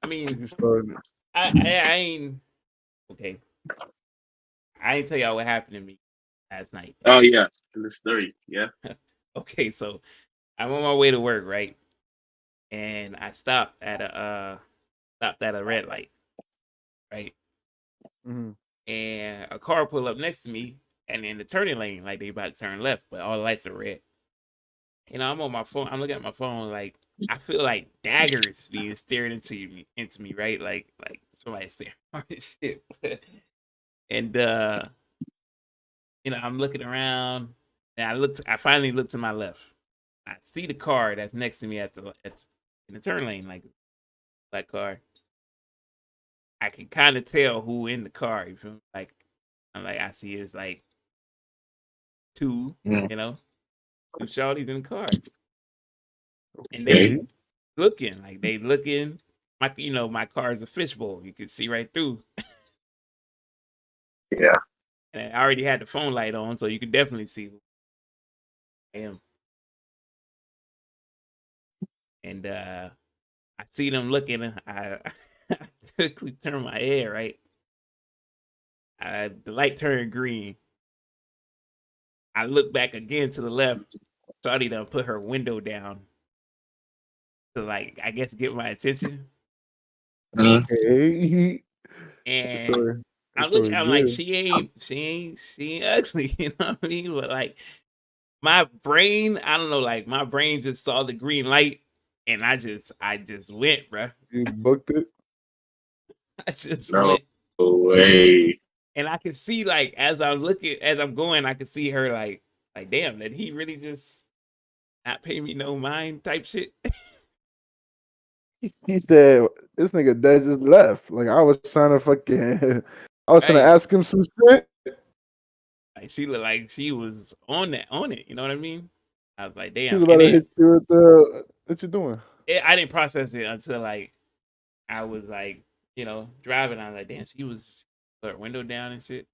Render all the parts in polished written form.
mean, You started. I ain't okay. I ain't tell y'all what happened to me last night. Oh yeah, in the story. Yeah. Okay, so I'm on my way to work, right? And I stopped at a red light, right? Mm-hmm. And a car pulled up next to me and in the turning lane, like they about to turn left, but all the lights are red. I'm on my phone. I'm looking at my phone, like I feel like daggers being stared into me, right? Like somebody staring on this shit. And I'm looking around, and I finally looked to my left. I see the car that's next to me in the turn lane, like that car. I can kind of tell who in the car. You feel me? Like I see it's like two, Mm, you know, two shorties in the car, and okay. they looking. My car is a fishbowl. You can see right through, Yeah. and I already had the phone light on, so you could definitely see who I am. And I see them looking. And I quickly turn my head right. The light turned green. I look back again to the left. Shawty done put her window down to like I guess get my attention. Mm, Okay. That And story. That story I'm like, good. she ain't ugly, you know what I mean? But like my brain, I don't know, like my brain just saw the green light and I just went, bruh. You booked it. I just no went. way. And I can see like as I'm going, I can see her like damn, did he really just not pay me no mind type shit? He said, "This nigga dead just left." Like I was trying to fucking, I was trying to Right. ask him some shit. Like she looked like she was on it, you know what I mean? I was like, He damn. was about And to then hit you with the. What you doing? I didn't process it until like I was like, driving. I was like, damn, she was put her window down and shit.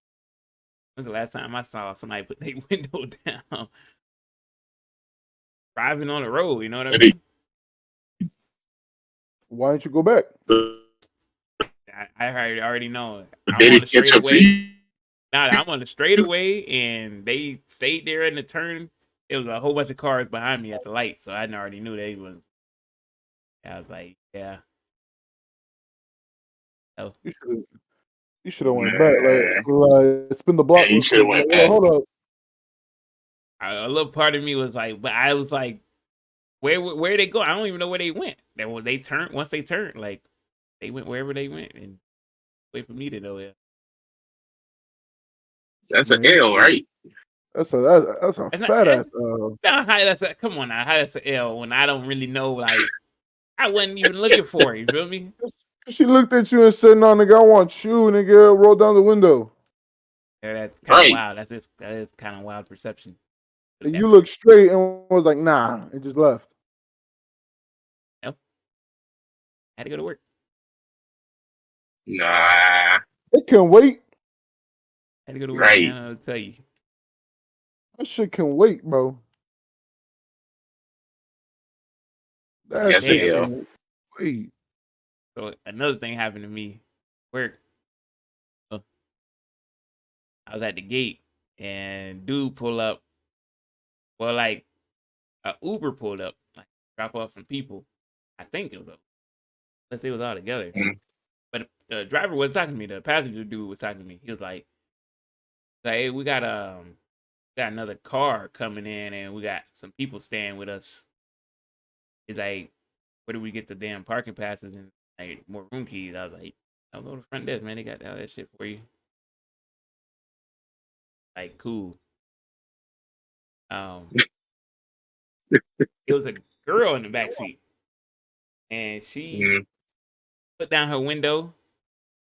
When's the last time I saw somebody put their window down driving on the road? You know what I Did he, mean? Why didn't you go back? I already know. I'm did on he the catch up to straightaway. you? Now I'm on the straightaway, and they stayed there in the turn. There was a whole bunch of cars behind me at the light, so I already knew they was. I was like, yeah, oh, You should. You should have went back. Man. Like spin the block Yeah, real you quick. should have Like, went yo, back. hold up. a little part of me was like, but I was like, where they go? I don't even know where they went. They turned once they turned, like they went wherever they went, and wait for me to know it. That's an Man, L, right? that's a It's not. fat ass. Come on now, how that's an L when I don't really know. Like I wasn't even looking for it. You feel me? She looked at you and said, "No, nigga, I want you, nigga." Roll down the window, Yeah, that's kind of Right. wild. That is kind of wild perception. Put it and that you way. looked straight and was like, "Nah," and just left. Nope. Had to go to work. Nah. It can wait. Had to go to work, man. Right. I'll tell you. That shit can wait, bro. I was That like, That's an shit damn. L. can wait. So another thing happened to me. Work. uh, I was at the gate, and dude pull up. Well, like a Uber pulled up, like drop off some people. I think it was let's say it was all together. Mm, But the driver wasn't talking to me. The passenger dude was talking to me. He was like, hey, we got another car coming in, and we got some people staying with us. He's like, where do we get the damn parking passes and like more room keys? I was like, I'll go to the front desk, man. They got all that shit for you. Like, cool. Um, it was a girl in the back seat, and she mm. put down her window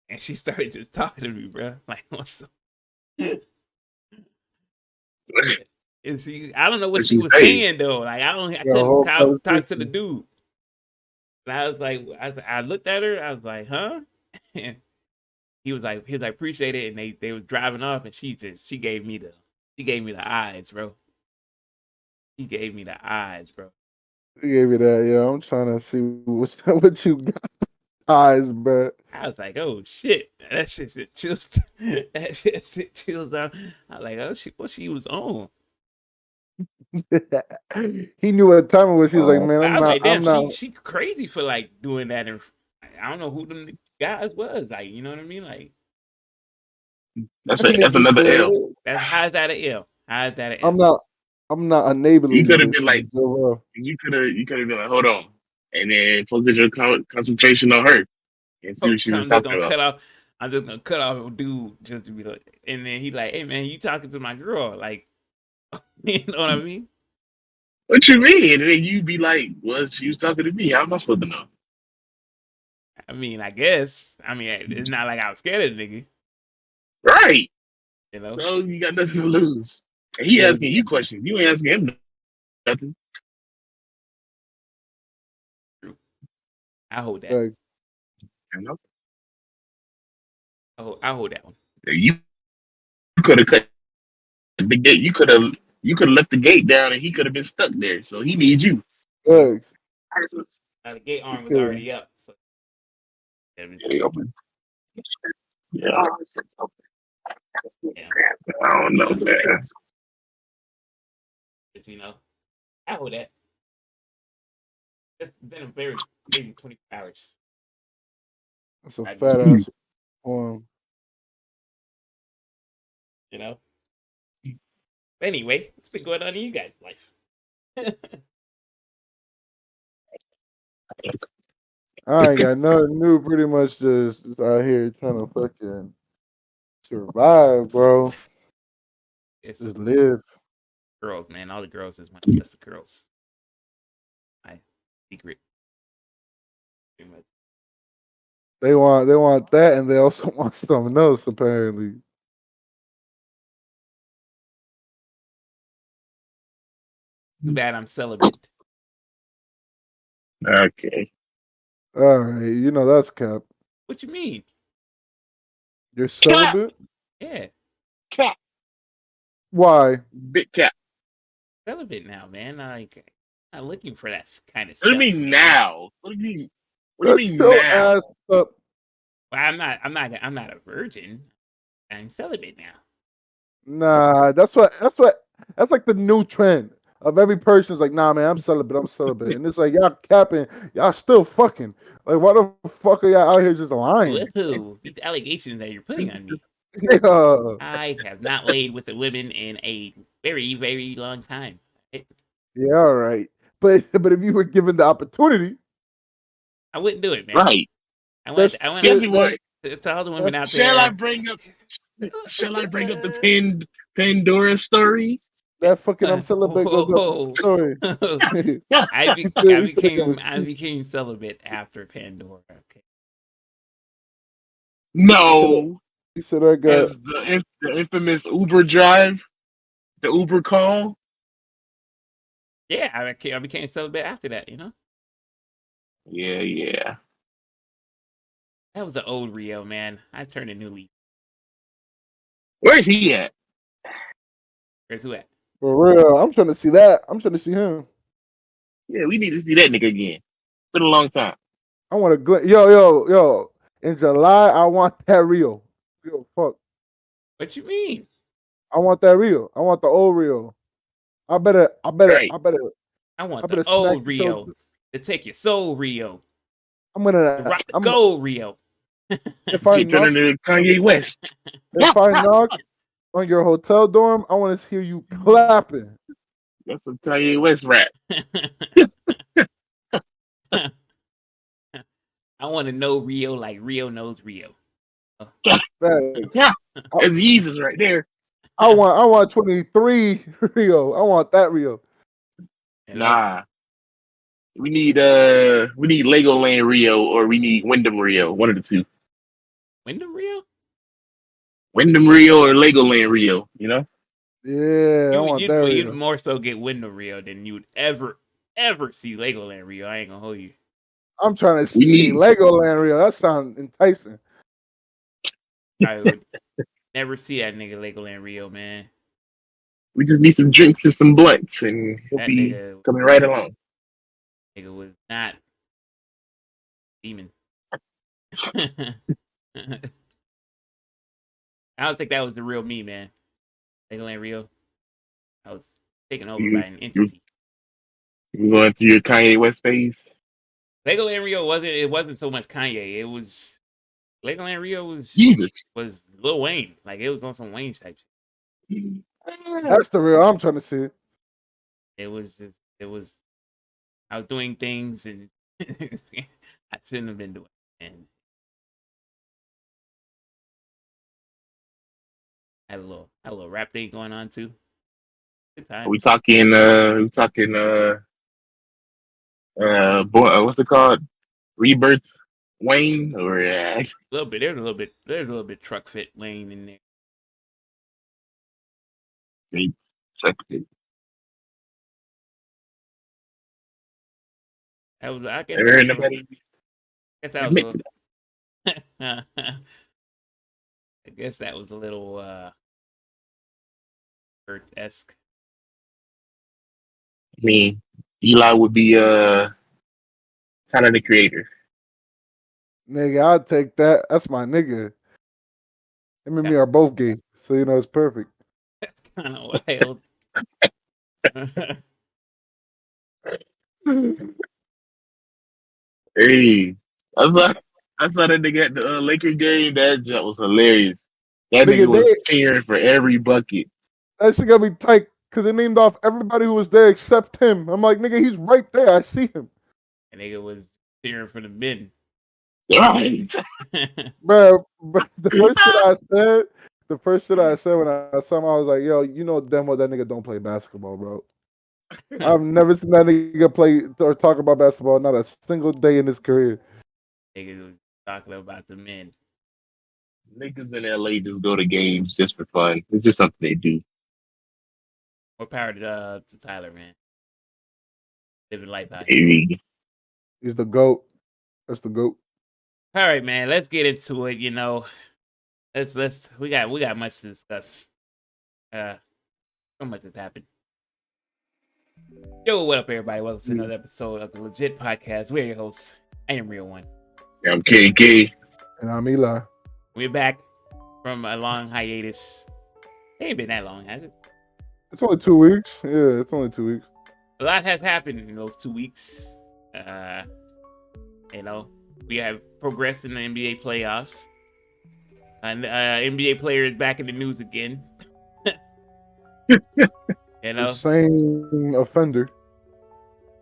and she started just talking to me, bro. Like, what's the and she? I don't know what What she she was say? saying though. Like, I Your couldn't whole talk to the conversation. dude. And I was like, I looked at her. I was like, huh? And he was like, appreciate it. And they was driving off, and she gave me the eyes, bro. She gave me the eyes, bro. You gave me that, yeah. I'm trying to see what you got. eyes, bro. I was like, oh shit, that shit sent chills. That shit sent chills down. I was like, oh shit, what she was on. He knew what time it was. He was like, Oh, "Man, I was like, damn, I'm not." she crazy for like doing that. And I don't know who them guys was. Like, you know what I mean? Like, that's I can another L. understand. that's how is that an L? How is that an I'm L? not. I'm not You enabling could have this been shit. like, So, you could have been like, hold on, and then focus your concentration on her and see what she So was I'm just talking gonna about. cut off. I'm just gonna cut off a dude just to be like, and then he like, hey man, you talking to my girl? Like, you know what I mean? What you mean? And then you be like, well, she was talking to me. How am I supposed to know? I mean, I guess. I mean, it's not like I was scared of the nigga, Right. you know. So you got nothing to lose. And he yeah, asking you questions. You ain't asking him nothing. True. I hold that. like, You know? I hold that one. You could have cut the gate. You could have left the gate down and he could have been stuck there. So he needs you. like, Now the gate arm was yeah. already up, so it was, Yeah, open. Yeah. yeah. I don't know, man. But, you know, I hold that. It's been a very crazy 24 hours. That's a I do, fat ass form. you know. But anyway, what's been going on in you guys' life? I ain't got nothing new. Pretty much just out here trying to fucking survive, bro. It's Just live. girls, man. All the girls is my just the girls. My secret. Pretty much. They want that, and they also want something else. Apparently, Too bad I'm celibate. Okay. all right. You know that's cap. What you mean? You're Cap. celibate. Yeah, Cap. Why? Big cap. celibate now, man. Like, I'm not looking for that kind of What do you stuff, mean man. now? What do you mean? What do you Shut mean your now? ass up. Well, I'm not a virgin. I'm celibate now. Nah, that's like the new trend of every person's like, nah, man, I'm celibate, and it's like y'all capping, y'all still fucking. Like, why the fuck are y'all out here just lying? Woohoo! These allegations that you're putting on me. Yeah, I have not laid with a woman in a very, very long time. yeah, all right. But if you were given the opportunity, I wouldn't do it, man. Right. that I want Guess shit, what? to all the women that out Shall I there. bring up? Shall I bring up the Pandora story? that fucking I'm celibate goes up the Whoa. story. I became celibate after Pandora. Okay. He said, No, he said I got as the infamous Uber drive, the Uber call. Yeah, I became celibate after that. You know, Yeah, yeah. that was the old Rio, man. I turned a new leaf. Where's he at? Where's who at? for real. I'm trying to see that. I'm trying to see him. Yeah, we need to see that nigga again. Been a long time. I want to yo. In July, I want that Rio. Yo, fuck. What you mean? I want that Rio. I want the old Rio. I better, I better, Right. I better, I I want the better smack old you so Rio good. to take your soul Rio, I'm to gonna, rock the gold Rio. if I Shit turned knock, into Kanye West. if I knock on your hotel dorm, I want to hear you clapping. That's some Kanye West rap. I want to know Rio like Rio knows Rio. Facts. Yeah, I, that's Jesus right there. I want 23 Rio. I want that Rio. You know, Nah, we need Legoland Rio or we need Wyndham Rio. One of the two. Wyndham Rio. Wyndham Rio or Legoland Rio. You know. Yeah, I want that You'd Rio. more so get Wyndham Rio than you'd ever see Legoland Rio. I ain't gonna hold you. I'm trying to We see need Legoland Rio. That sounds enticing. I would never see that nigga Legoland Rio, man. we just need some drinks and some blunts, and he'll That be coming right along. nigga was not demon. I don't think that was the real me, man. Legoland Rio. I was taken over by You an you entity. you going through your Kanye West phase? Legoland Rio wasn't so much Kanye. It was Legoland Rio Jesus. was Lil Wayne. Like it was on some Wayne type shit. That's the real I'm trying to see. It was I was doing things and I shouldn't have been doing. And had a little rap thing going on too. Good Are we times. talking boy, what's it called? Rebirth Wayne or A little bit. There's a little bit truck fit Wayne in there. check That was I guess that Ever was a little anybody guess that was a admit little to that? I guess that was a little Bert-esque. I mean, Eli would be kind of the creator. Nigga, I'll take that. That's my nigga. Him and Yeah, me are both gay, so you know it's perfect. that's kind of wild. Hey, I saw that nigga at the Lakers game. That jump was hilarious. That nigga Nigga, was cheering for every bucket. that shit got me tight because it named off everybody who was there except him. I'm like, nigga, he's right there. I see him. And nigga was cheering for the men. Right. Bro, the first shit I said when I saw him, I was like, yo, you know damn well that nigga don't play basketball, bro. I've never seen that nigga play or talk about basketball not a single day in his career. Nigga was talking about the men. Niggas in LA just go to games just for fun. It's just something they do. More power to Tyler, man. Living life out here. Maybe. He's the GOAT. That's the GOAT. All right, man. Let's get into it. Let's we got much to discuss. So much has happened. Yo, what up, everybody? Welcome to another episode of the Legit Podcast. We're your hosts. I am Real One. I'm KK. And I'm Eli. We're back from a long hiatus. It ain't been that long, has it? It's only 2 weeks. Yeah, it's only 2 weeks. A lot has happened in those 2 weeks. We have progressed in the NBA playoffs. And NBA player is back in the news again. The same offender.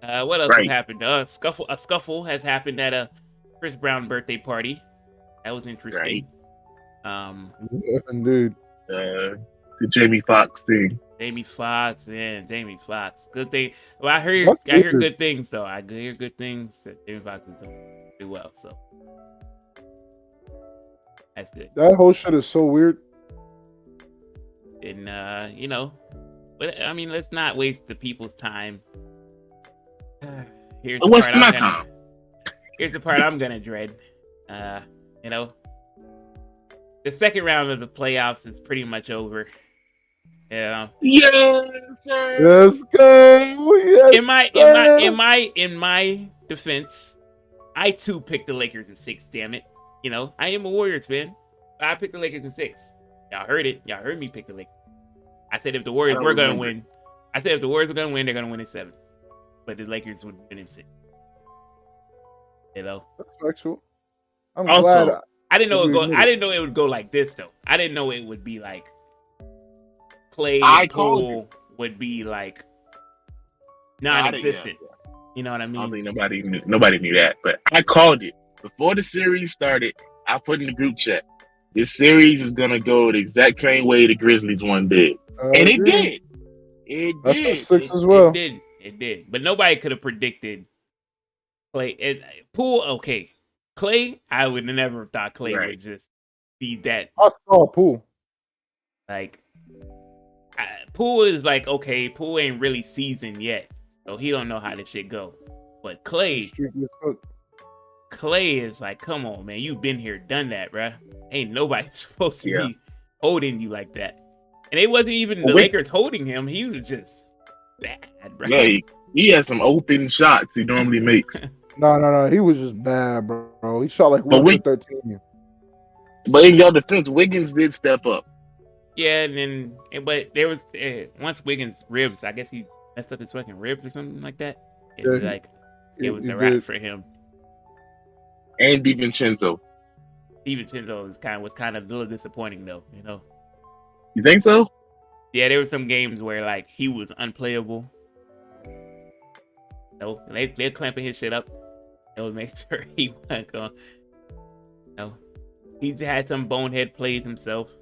What else has Right. happened? A scuffle has happened at a Chris Brown birthday party. That was interesting. Indeed. The Jamie Foxx thing. Jamie Foxx. Good thing. Well, I hear That's weird. good things though. I hear good things that Jamie Foxx is doing pretty well. So that's good. That whole shit is so weird. And but I mean, let's not waste the people's time. Here's the What's part not I'm gonna. Here's the part I'm gonna dread. The second round of the playoffs is pretty much over. Yeah. Yes, sir. Let's go. Yes, In my defense, I too picked the Lakers in 6. Damn it. I am a Warriors fan. I picked the Lakers in 6. Y'all heard it. Y'all heard me pick the Lakers. I said if the Warriors were gonna win, they're gonna win in 7. But the Lakers would win in 6. That's factual. I'm Also, glad. I didn't know it would go like this though. I didn't know it would be like Clay and Poole would be like non-existent. You know what I I mean? don't think nobody knew that, but I called it before the series started. I put in the group chat, this series is gonna go the exact same way the Grizzlies one did, and it did. That's a 6 as well. It did. But nobody could have predicted Clay. Poole, okay. Clay, I would never have thought Clay would just be that. I saw Poole. Like, Poole is like, okay, Poole ain't really seasoned yet, so he don't know how this shit go. But Clay is like, come on, man, you've been here, done that, bruh. Ain't nobody supposed to be holding you like that. And it wasn't even the Lakers holding him. He was just bad, bruh. Yeah, he has some open shots he normally makes. No. He was just bad, bro. He shot like But 1 for 13. but in your defense, Wiggins did step up. Yeah, and then but there was once Wiggins ribs, I guess he messed up his fucking ribs or something like that. It was Yeah, like it was he a wraps did. for him. And DiVincenzo. DiVincenzo was kind of a little disappointing though, you know. You think so? Yeah, there were some games where like he was unplayable. No, they're clamping his shit up. They would make sure he wasn't going. No, he's had some bonehead plays himself.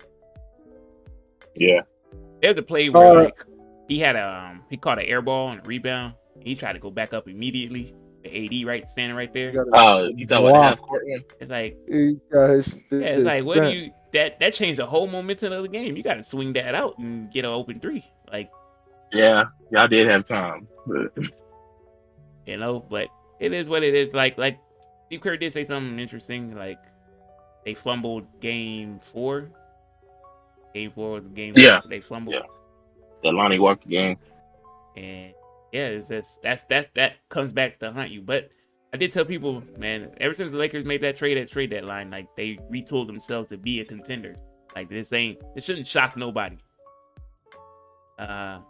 Yeah. There's a play where like he had he caught an air ball and a rebound. He tried to go back up immediately. The AD right standing right there. You talking about the half court one? It's like it's like what do you that changed the whole momentum of the game. You got to swing that out and get an open three. Like yeah, y'all did have time, but you know, but it is what it is. Like Steve Kerr did say something interesting. Like they fumbled game 4. Game 4 was the game they fumbled. Yeah. The Lonnie Walker game. And yeah, it's just that comes back to haunt you. But I did tell people, man, ever since the Lakers made that trade at trade deadline, like they retooled themselves to be a contender. Like this shouldn't shock nobody. I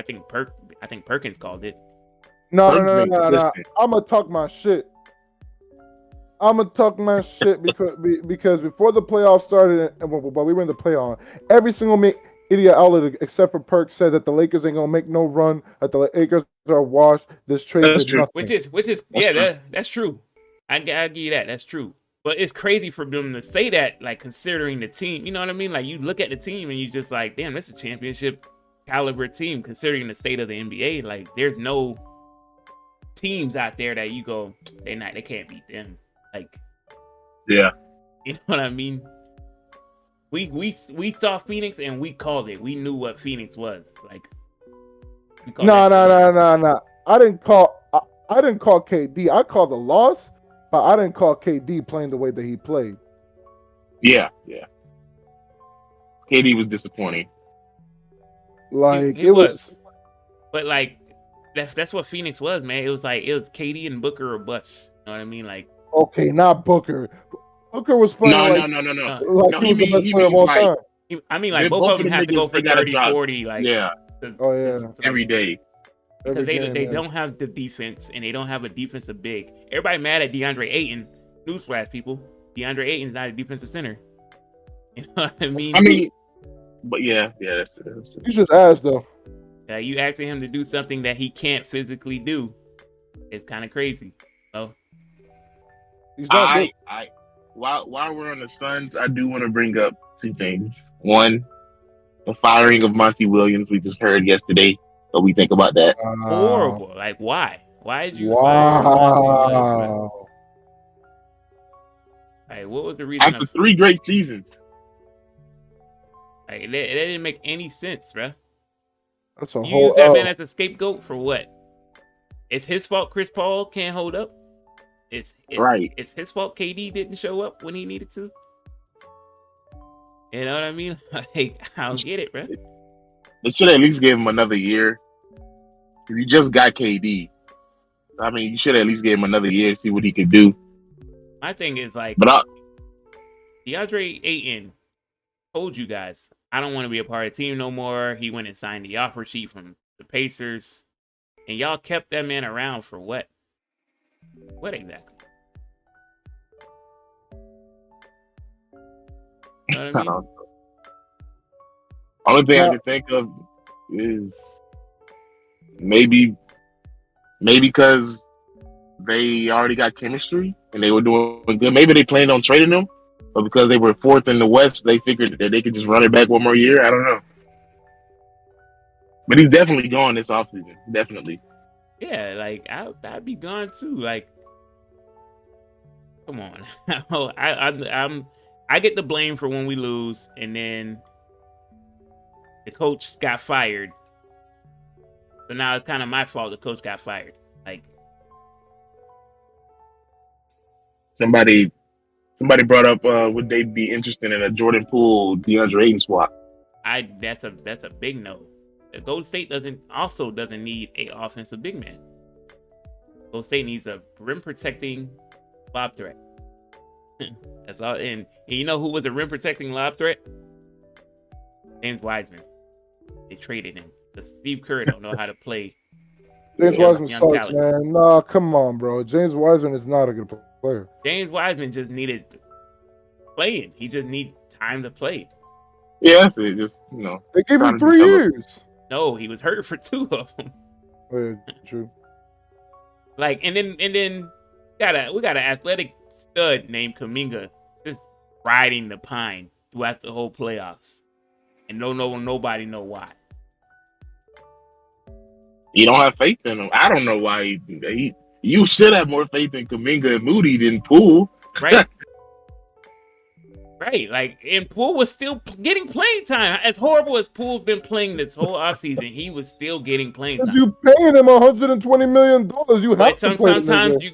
think Perkins called it. No. I'm gonna talk my shit. because before the playoffs started and while we were in the playoff, every single idiot outlet except for Perk said that the Lakers ain't gonna make no run, that the Lakers are washed. This trade That's did true. nothing. Which is yeah, that's true. I give you that. That's true. But it's crazy for them to say that, like considering the team. You know what I mean? Like you look at the team and you just like, damn, that's a championship caliber team considering the state of the NBA. Like there's no teams out there that you go, they can't beat them. Like yeah, you know what I mean? We saw Phoenix and we called it. We knew what Phoenix was. Like No. I didn't call KD. I called the loss, but I didn't call KD playing the way that he played. Yeah. KD was disappointing. Like he was. But like that's what Phoenix was, man. It was KD and Booker or bust. You know what I mean? Like okay, not Booker. Booker was playing No. like he was the best player of all time. I mean, like both of them have to go for 30, 40, like every day. Because they don't have the defense and they don't have a defensive big. Everybody mad at DeAndre Ayton. Newsflash, people. DeAndre Ayton's not a defensive center. You know what I mean? But yeah, that's He's just ass though. You asking him to do something that he can't physically do. It's kind of crazy. So he's not good. While we're on the Suns, I do want to bring up 2 things. One, the firing of Monty Williams we just heard yesterday. What we think about that? Horrible. Like why? Why did you fire Monty Williams? Like, what was the reason? After 3 great seasons. Like, it didn't make any sense, bro. That's a you whole use that man as a scapegoat for what? It's his fault Chris Paul can't hold up. It's right. It's his fault KD didn't show up when he needed to. You know what I mean? Like, I don't get it, bro. They should at least give him another year. If you just got KD, I mean, you should at least give him another year and see what he could do. My thing is like, DeAndre Ayton told you guys, I don't want to be a part of the team no more. He went and signed the offer sheet from the Pacers, and y'all kept that man around for what? What exactly? You know what I mean? Only thing I can think of is maybe because they already got chemistry and they were doing good. Maybe they planned on trading him, but because they were 4th in the West, they figured that they could just run it back one more year. I don't know. But he's definitely gone this offseason. Definitely. Yeah, like I'd be gone too. Like, come on. I get the blame for when we lose, and then the coach got fired. So now it's kind of my fault the coach got fired. Like, somebody brought up would they be interested in a Jordan Poole DeAndre Ayton swap? That's a big no. Golden State doesn't need a offensive big man. Golden State needs a rim protecting lob threat. That's all. And you know who was a rim protecting lob threat? James Wiseman. They traded him because Steve Kerr don't know how to play. James Wiseman young sucks, talent. man. Nah, come on, bro. James Wiseman is not a good player. James Wiseman just needed playing. He just need time to play. Yeah, that's it. Just They gave him trying to 3 years. No, he was hurt for 2 of them. Yeah, true. Like, and then we got an athletic stud named Kuminga just riding the pine throughout the whole playoffs, and nobody know why. You don't have faith in him. I don't know why you should have more faith in Kuminga and Moody than Poole. Right. Right. Like, and Poole was still getting playing time. As horrible as Poole's been playing this whole offseason, he was still getting playing time. Because you paying him $120 million, you have to play sometimes you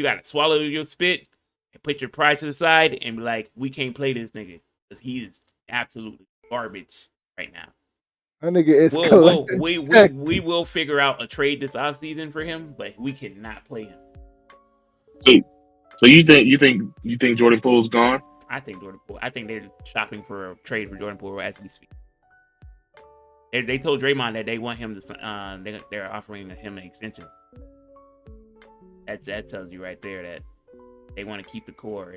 gotta swallow your spit and put your pride to the side and be like, we can't play this nigga because he is absolutely garbage right now. That nigga is we will figure out a trade this offseason for him, but we cannot play him. So you think Jordan Poole's gone? I think they're shopping for a trade for Jordan Poole as we speak. They told Draymond that they want him to. They're offering him an extension. That tells you right there that they want to keep the core.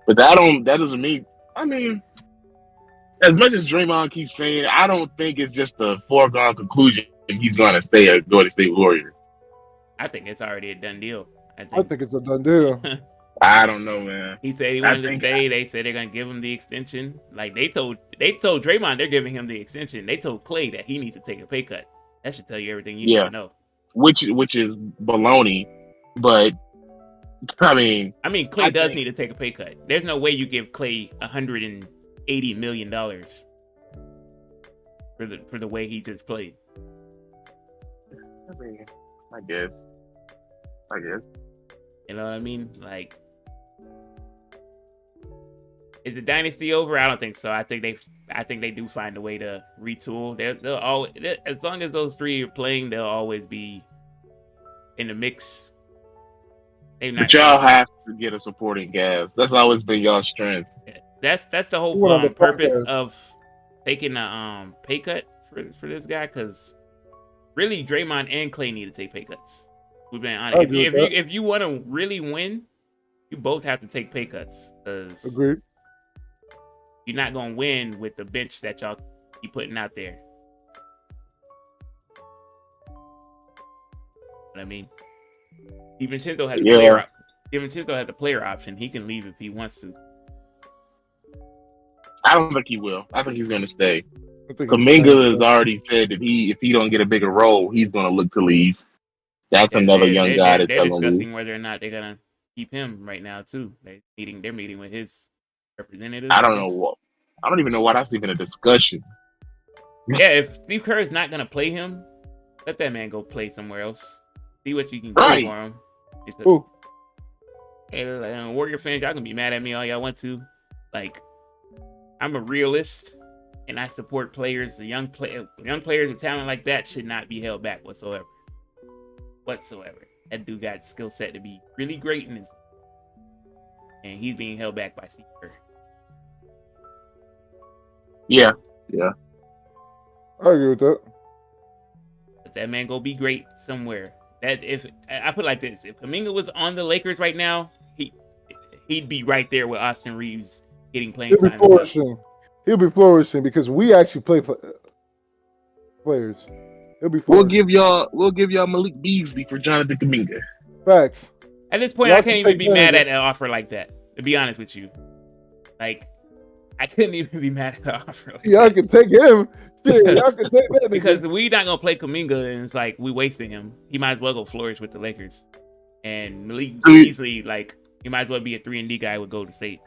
But that doesn't mean. I mean, as much as Draymond keeps saying, I don't think it's just a foregone conclusion he's going to stay a Golden State Warrior. I think it's already a done deal. I think it's a done deal. I don't know, man. He said he wanted to stay. They said they're gonna give him the extension. Like they told Draymond they're giving him the extension. They told Clay that he needs to take a pay cut. That should tell you everything you need to know. Which is baloney. But I mean, Clay does need to take a pay cut. There's no way you give Clay $180 million for the way he just played. I guess. You know what I mean? Like, is the dynasty over? I don't think so. I think they do find a way to retool. They'll always, as long as those 3 are playing, they'll always be in the mix. But y'all have to get a supporting cast. That's always been y'all's strength. That's the whole purpose of taking a pay cut for this guy, because really Draymond and Clay need to take pay cuts. We've been honest. If you want to really win, you both have to take pay cuts. Agreed. You're not gonna win with the bench that y'all keep putting out there. What I mean, DiVincenzo has the player option. He can leave if he wants to. I don't think he will. I think he's going to stay. Kuminga has already said that if he don't get a bigger role, he's going to look to leave. That's another young guy that's discussing whether or not they're gonna keep him right now too. They're meeting with his representatives. I don't even know why that's even a discussion. Yeah, if Steve Kerr is not gonna play him, let that man go play somewhere else. See what you can get for him. Hey, Warrior fans, y'all can be mad at me all y'all want to. Like, I'm a realist, and I support players. The young players with talent like that should not be held back whatsoever. That dude got skill set to be really great in this, and he's being held back by Steve Kerr. Yeah. I agree with that. Let that man go be great somewhere. That if I put it like this, if Kuminga was on the Lakers right now, he'd be right there with Austin Reeves getting playing time. He'll be flourishing because we actually play players. We'll give y'all Malik Beasley for Jonathan Kuminga. Facts. At this point, I can't even be mad at an offer like that. To be honest with you, like I couldn't even be mad at an offer. Like y'all can take him. Y'all can take that because we not gonna play Kuminga, and it's like we wasting him. He might as well go flourish with the Lakers. And Malik Beasley, like he might as well be a 3-and-D guy with Golden State.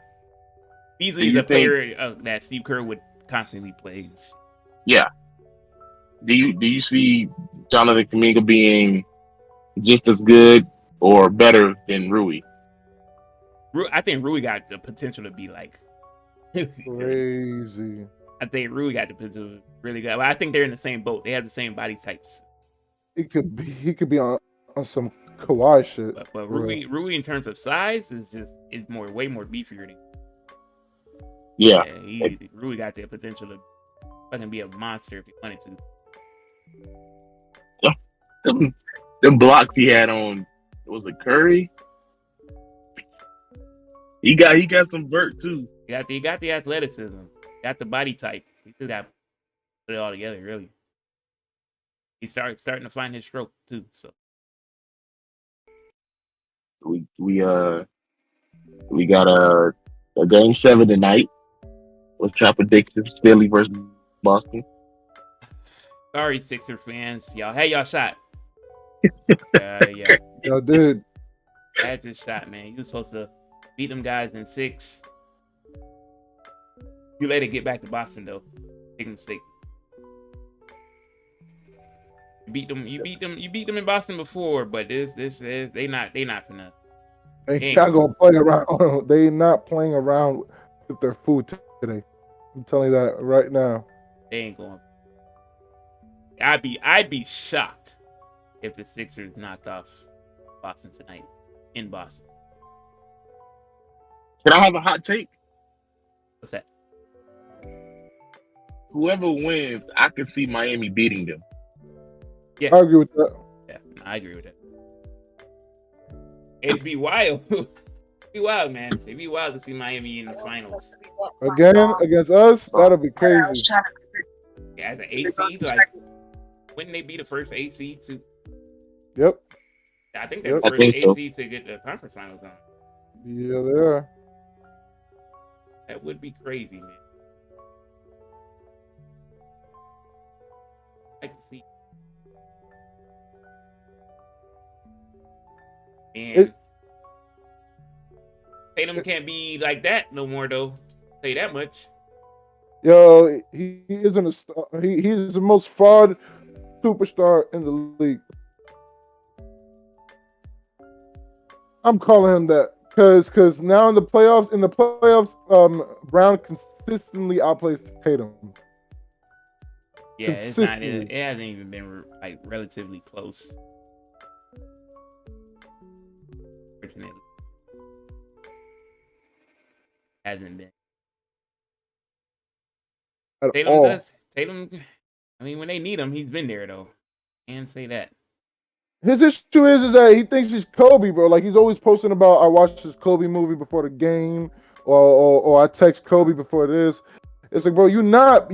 Beasley is a player that Steve Kerr would constantly play. Yeah. Do you see Jonathan Kuminga being just as good or better than Rui? I think Rui got the potential to be like crazy. I think Rui got the potential to really good. But I think they're in the same boat. They have the same body types. He could be on on some Kawhi shit. But for real. Rui in terms of size is way more beefier than. Yeah. Rui got the potential to fucking be a monster if he wanted to. Them blocks he had on, was it Curry? He got some vert too. He got the athleticism, got the body type. He just got to put it all together. Really, he's starting to find his stroke too. So We got a game 7 tonight. What's your predictions? Philly versus Boston. sorry, Sixer fans, y'all had y'all shot. Y'all did. Had your shot, man. You was supposed to beat them guys in 6. You let it get back to Boston though. Big mistake. You beat them in Boston before, but this is they not finna. They not gonna play around. They not playing around with their food today. I'm telling you that right now. They ain't going. I'd be shocked if the Sixers knocked off Boston tonight in Boston. Can I have a hot take? What's that? Whoever wins, I can see Miami beating them. Yeah, I agree with that. Yeah, I agree with that. It'd be wild. It'd be wild, man. It'd be wild to see Miami in the finals. Again, against us, that'll be crazy. Yeah, as an 8 seed, like, wouldn't they be the first 8 seed to? Yep. I think they're the first 8 seed to get the conference finals on. Yeah, they are. That would be crazy, man. I'd like to see. And Tatum can't be like that no more, though. I'll tell you that much. Yo, he isn't a star. He is the most fraud superstar in the league. I'm calling him that because now in the playoffs, Brown consistently outplays Tatum. Yeah, it's not. It hasn't even been like relatively close. Fortunately, hasn't been. At Tatum all. does. Tatum. I mean, when they need him, he's been there though. Can't say that. His issue is that he thinks he's Kobe, bro. Like he's always posting about I watched this Kobe movie before the game, or I text Kobe before this. It's like, bro, you not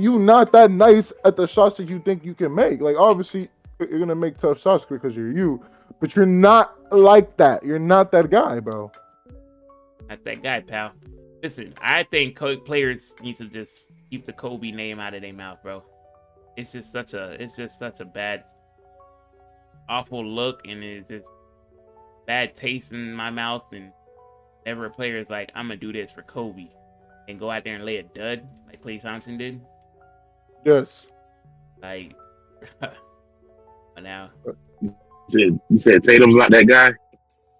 that nice at the shots that you think you can make. Like obviously you're gonna make tough shots because you're you, but you're not like that. You're not that guy, bro. Not that guy, pal. Listen, I think players need to just keep the Kobe name out of their mouth, bro. It's just such a bad, awful look, and it's just bad taste in my mouth. And whenever a player is like, "I'm gonna do this for Kobe," and go out there and lay a dud like Klay Thompson did. Yes. Like, but now You said Tatum's not that guy.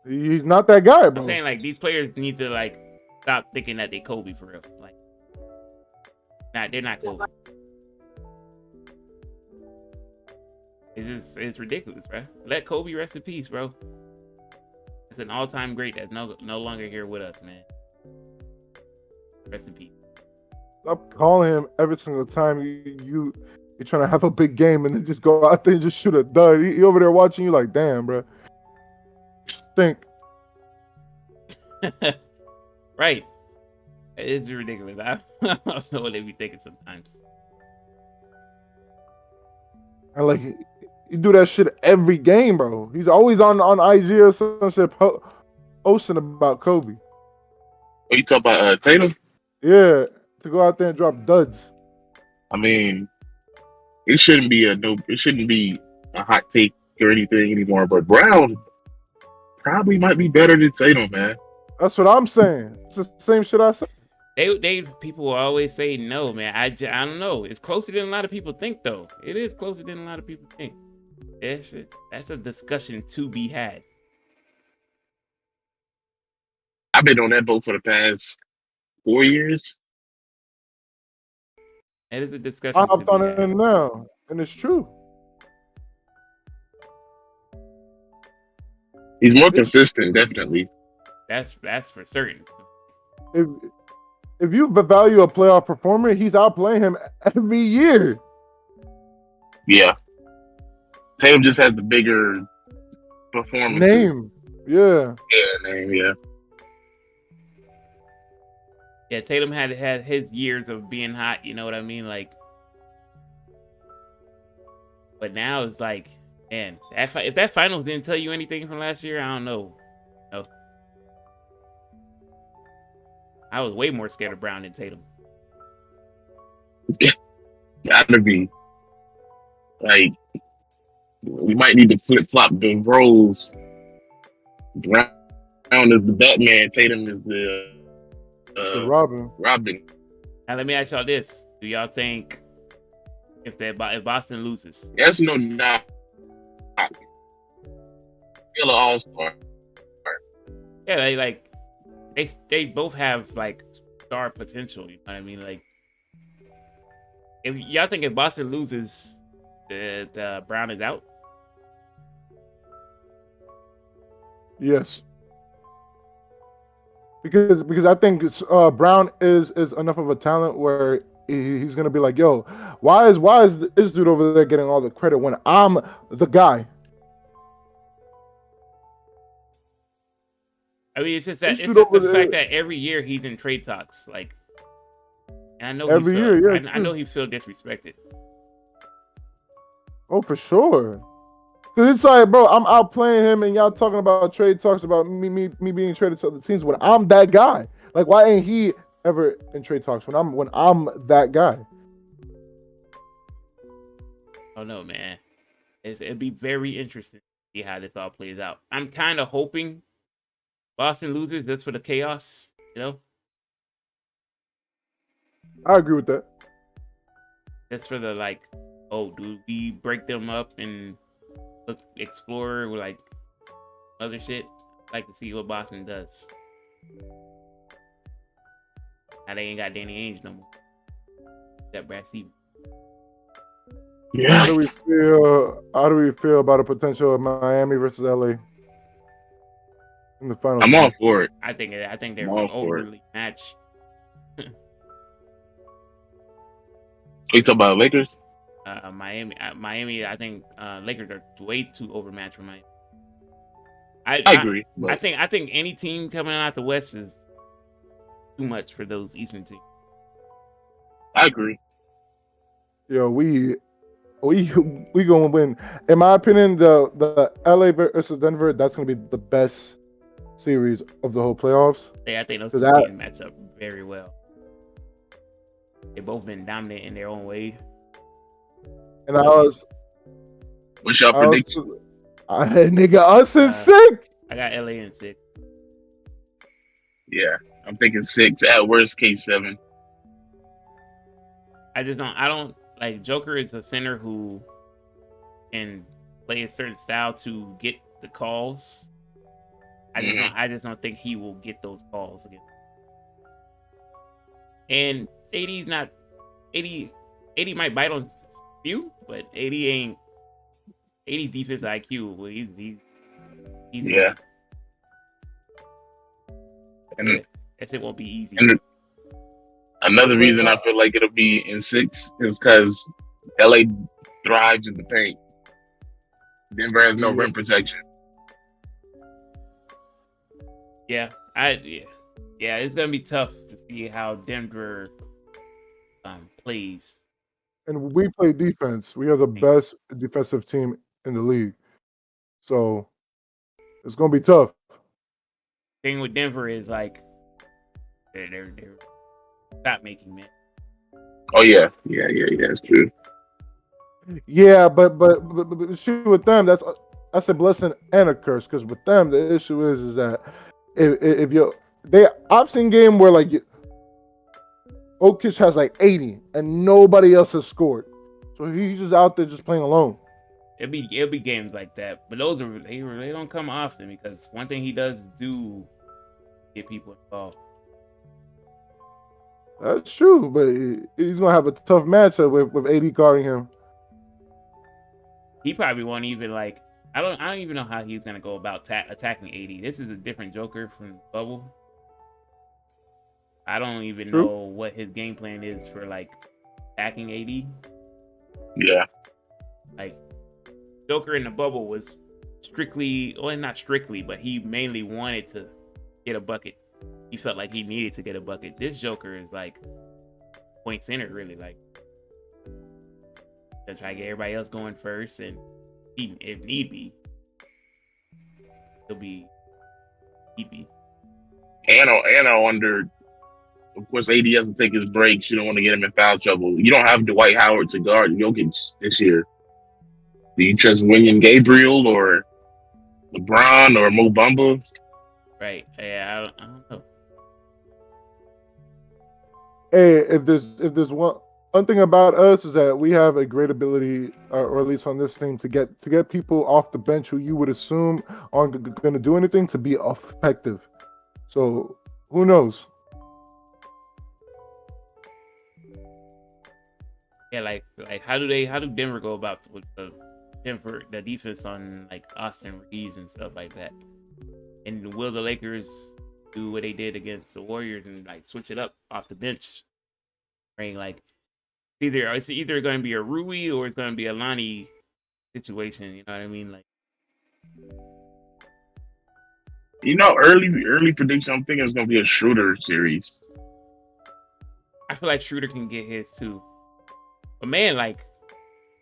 He's not that guy, bro. I'm saying like these players need to like stop thinking that they Kobe for real. Like, they're not Kobe. It's ridiculous, bro. Let Kobe rest in peace, bro. It's an all-time great that's no longer here with us, man. Rest in peace. Stop calling him every single time you're trying to have a big game and then just go out there and just shoot a dud. He over there watching you like, damn, bro. Stink. Right. It's ridiculous. I don't know what they be thinking sometimes. And like you do that shit every game, bro. He's always on IG or some shit posting about Kobe. Are you talking about Tatum? Yeah, to go out there and drop duds. I mean, it shouldn't be a hot take or anything anymore. But Brown probably might be better than Tatum, man. That's what I'm saying. It's the same shit I said. People will always say no, man. I don't know. It's closer than a lot of people think, though. It is closer than a lot of people think. That's a discussion to be had. I've been on that boat for the past 4 years. It is a discussion I to hopped on be it had. now, and it's true. He's more consistent, definitely. That's for certain. If if you value a playoff performer, he's outplaying him every year. Yeah. Tatum just has the bigger performances. Name, yeah. Yeah, name, yeah. Yeah, Tatum had his years of being hot. You know what I mean? Like, but now it's like, man, if that finals didn't tell you anything from last year, I don't know. No, I was way more scared of Brown than Tatum. Gotta be. Like, we might need to flip flop the roles. Brown is the Batman. Tatum is the So Robin. Robin. Now let me ask y'all this: do y'all think if Boston loses, That's no knock. Still an all-star. yeah, they both have like star potential. You know what I mean? Like, if y'all think if Boston loses, that Brown is out. Yes. Because I think Brown is enough of a talent where he's gonna be like, yo, why is this dude over there getting all the credit when I'm the guy? I mean, it's just This that it's dude just the over fact there- that every year he's in trade talks. Like, and I know Every year, yeah, I know true. he feel disrespected. Oh, for sure. Cause it's like, bro, I'm outplaying him, and y'all talking about trade talks about me being traded to other teams when I'm that guy. Like, why ain't he ever in trade talks when I'm that guy? Oh no, man, it'd be very interesting to see how this all plays out. I'm kind of hoping Boston loses just for the chaos, you know, I agree with that. just for the like, oh, do we break them up and explore like other shit? I'd like to see what Boston does. Now they ain't got Danny Ainge no more. That Brad Stevens. How Yeah. do we feel? How do we feel about a potential of Miami versus LA in the final? I'm all for it. I think they're I'm all for it. overly matched. We talk about Lakers? Miami. I think Lakers are way too overmatched for Miami. I agree. I think any team coming out the West is too much for those Eastern teams. I agree. Yo, we gonna win. In my opinion, the LA versus Denver, that's gonna be the best series of the whole playoffs. I think those So two that- teams match up very well. They've both been dominant in their own way. And I was, What's your I was, prediction? nigga, us in six. I got LA in 6. Yeah. I'm thinking 6, at worst case 7. I don't like Joker is a center who can play a certain style to get the calls. I just don't think he will get those calls again. And 80's not 80 might bite on few, but 80 ain't 80's defense IQ. Well, he's Yeah. And that shit won't be easy. And another reason I feel like it'll be in 6 is because LA thrives in the paint. Denver has no rim protection. Yeah, it's gonna be tough to see how Denver plays. And we play defense. We are the best defensive team in the league. So it's gonna be tough. Thing with Denver is like they're shot making, man. Oh yeah, that's true. Yeah, but the issue with them, that's a blessing and a curse. Because with them, the issue is that if you I've seen game where like Okic has like 80 and nobody else has scored, so he's just out there just playing alone. It'll be games like that, but those are they don't come often because one thing he does do get people involved. That's true, but he's gonna have a tough matchup with AD guarding him. He probably won't even like I don't even know how he's gonna go about attacking AD. This is a different Joker from Bubble. I don't even True. know what his game plan is for like attacking AD. Yeah. Like Joker in the Bubble was strictly, well, not strictly, but he mainly wanted to get a bucket. He felt like he needed to get a bucket. This Joker is like point center, really. Like to try to get everybody else going first, and if need be, he'll be need. And I wonder. Of course, AD has to take his breaks. You don't want to get him in foul trouble. You don't have Dwight Howard to guard Jokic this year. Do you trust William Gabriel or LeBron or Mo Bamba? Right? Yeah, I don't know. Hey, if there's one thing about us is that we have a great ability, or at least on this team, to get people off the bench who you would assume aren't going to do anything to be effective. So who knows? Yeah, like how do Denver go about with the defense on like Austin Reeves and stuff like that? And will the Lakers do what they did against the Warriors and like switch it up off the bench? Right, like it's either going to be a Rui or it's going to be a Lonnie situation. You know what I mean? Like, early prediction. I'm thinking it's going to be a Schroeder series. I feel like Schroeder can get his too. But man, like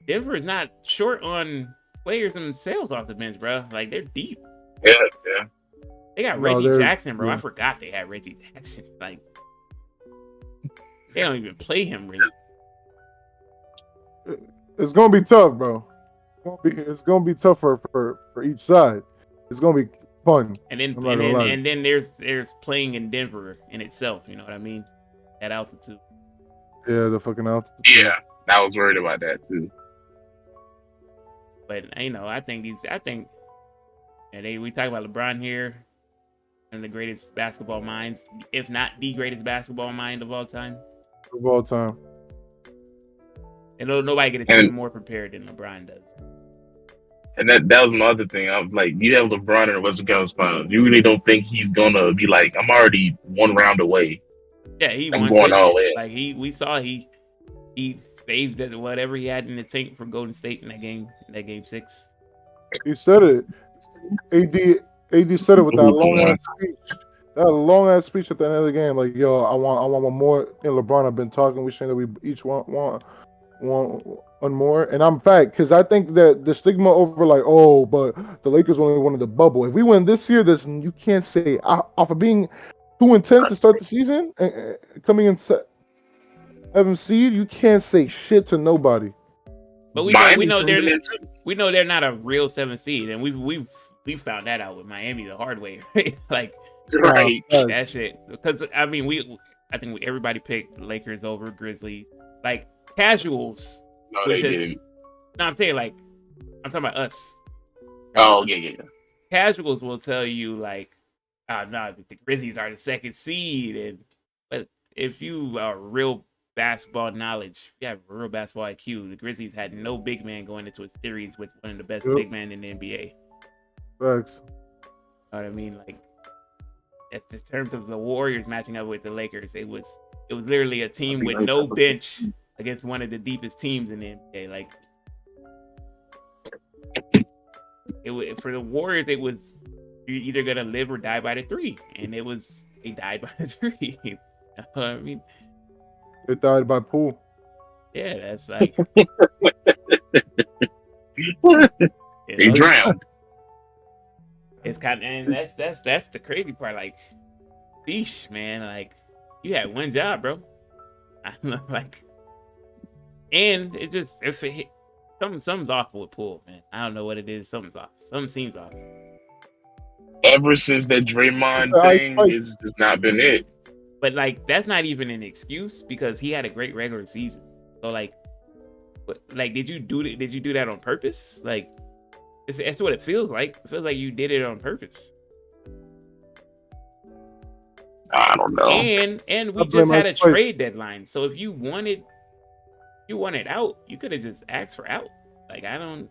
Denver is not short on players themselves off the bench, bro. Like they're deep. Yeah. They got Reggie Jackson, bro. Yeah. I forgot they had Reggie Jackson. Like they don't even play him really. It's gonna be tough, bro. It's gonna be tough for each side. It's gonna be fun. And then there's playing in Denver in itself. You know what I mean? At altitude. Yeah, the fucking altitude. Yeah, I was worried about that too. But I think we talk about LeBron here and the greatest basketball minds, if not the greatest basketball mind of all time. Of all time. And nobody get a team more prepared than LeBron does. And that was my other thing. I was like, you have LeBron in the Western Conference Finals. You really don't think he's gonna be like, I'm already one round away. Yeah, he I'm going all in. Like we saw he saved whatever he had in the tank for Golden State in that game 6. He said it. AD said it with that long ass speech. That long ass speech at the end of the game. Like, yo, I want one more. And LeBron, I've been talking. We're saying that we each want one more. And I'm back because I think that the stigma over like, oh, but the Lakers only wanted the bubble. If we win this year, you can't say off of being 2-10 to start the season and coming in 7th seed, you can't say shit to nobody. But we know they're not a real 7th seed, and we've found that out with Miami the hard way. Like, right, that shit. Because I mean, I think everybody picked Lakers over Grizzlies. Like casuals. No, they didn't. No, I'm saying like I'm talking about us. Oh yeah. Casuals will tell you like, no, the Grizzlies are the 2nd seed, but if you are real basketball knowledge, you have real basketball IQ, the Grizzlies had no big man going into a series with one of the best big men in the NBA. Thanks. You know what I mean? Like, in terms of the Warriors matching up with the Lakers, it was literally a team with no bench against one of the deepest teams in the NBA. Like, for the Warriors, it was you're either gonna live or die by the 3, and they died by the 3. You know what I mean? They died by pool. Yeah, that's like they drowned. It's kind of, and that's the crazy part. Like, sheesh, man. Like, you had one job, bro. Like, and it just something's off with Poole, man. I don't know what it is. Something's off. Something seems off. Ever since that Draymond thing, it's not been it. But like, that's not even an excuse because he had a great regular season. So like, did you do that on purpose? Like, that's what it feels like. It feels like you did it on purpose. I don't know. And we just had a trade deadline. So if you wanted out, you could have just asked for out. Like, I don't.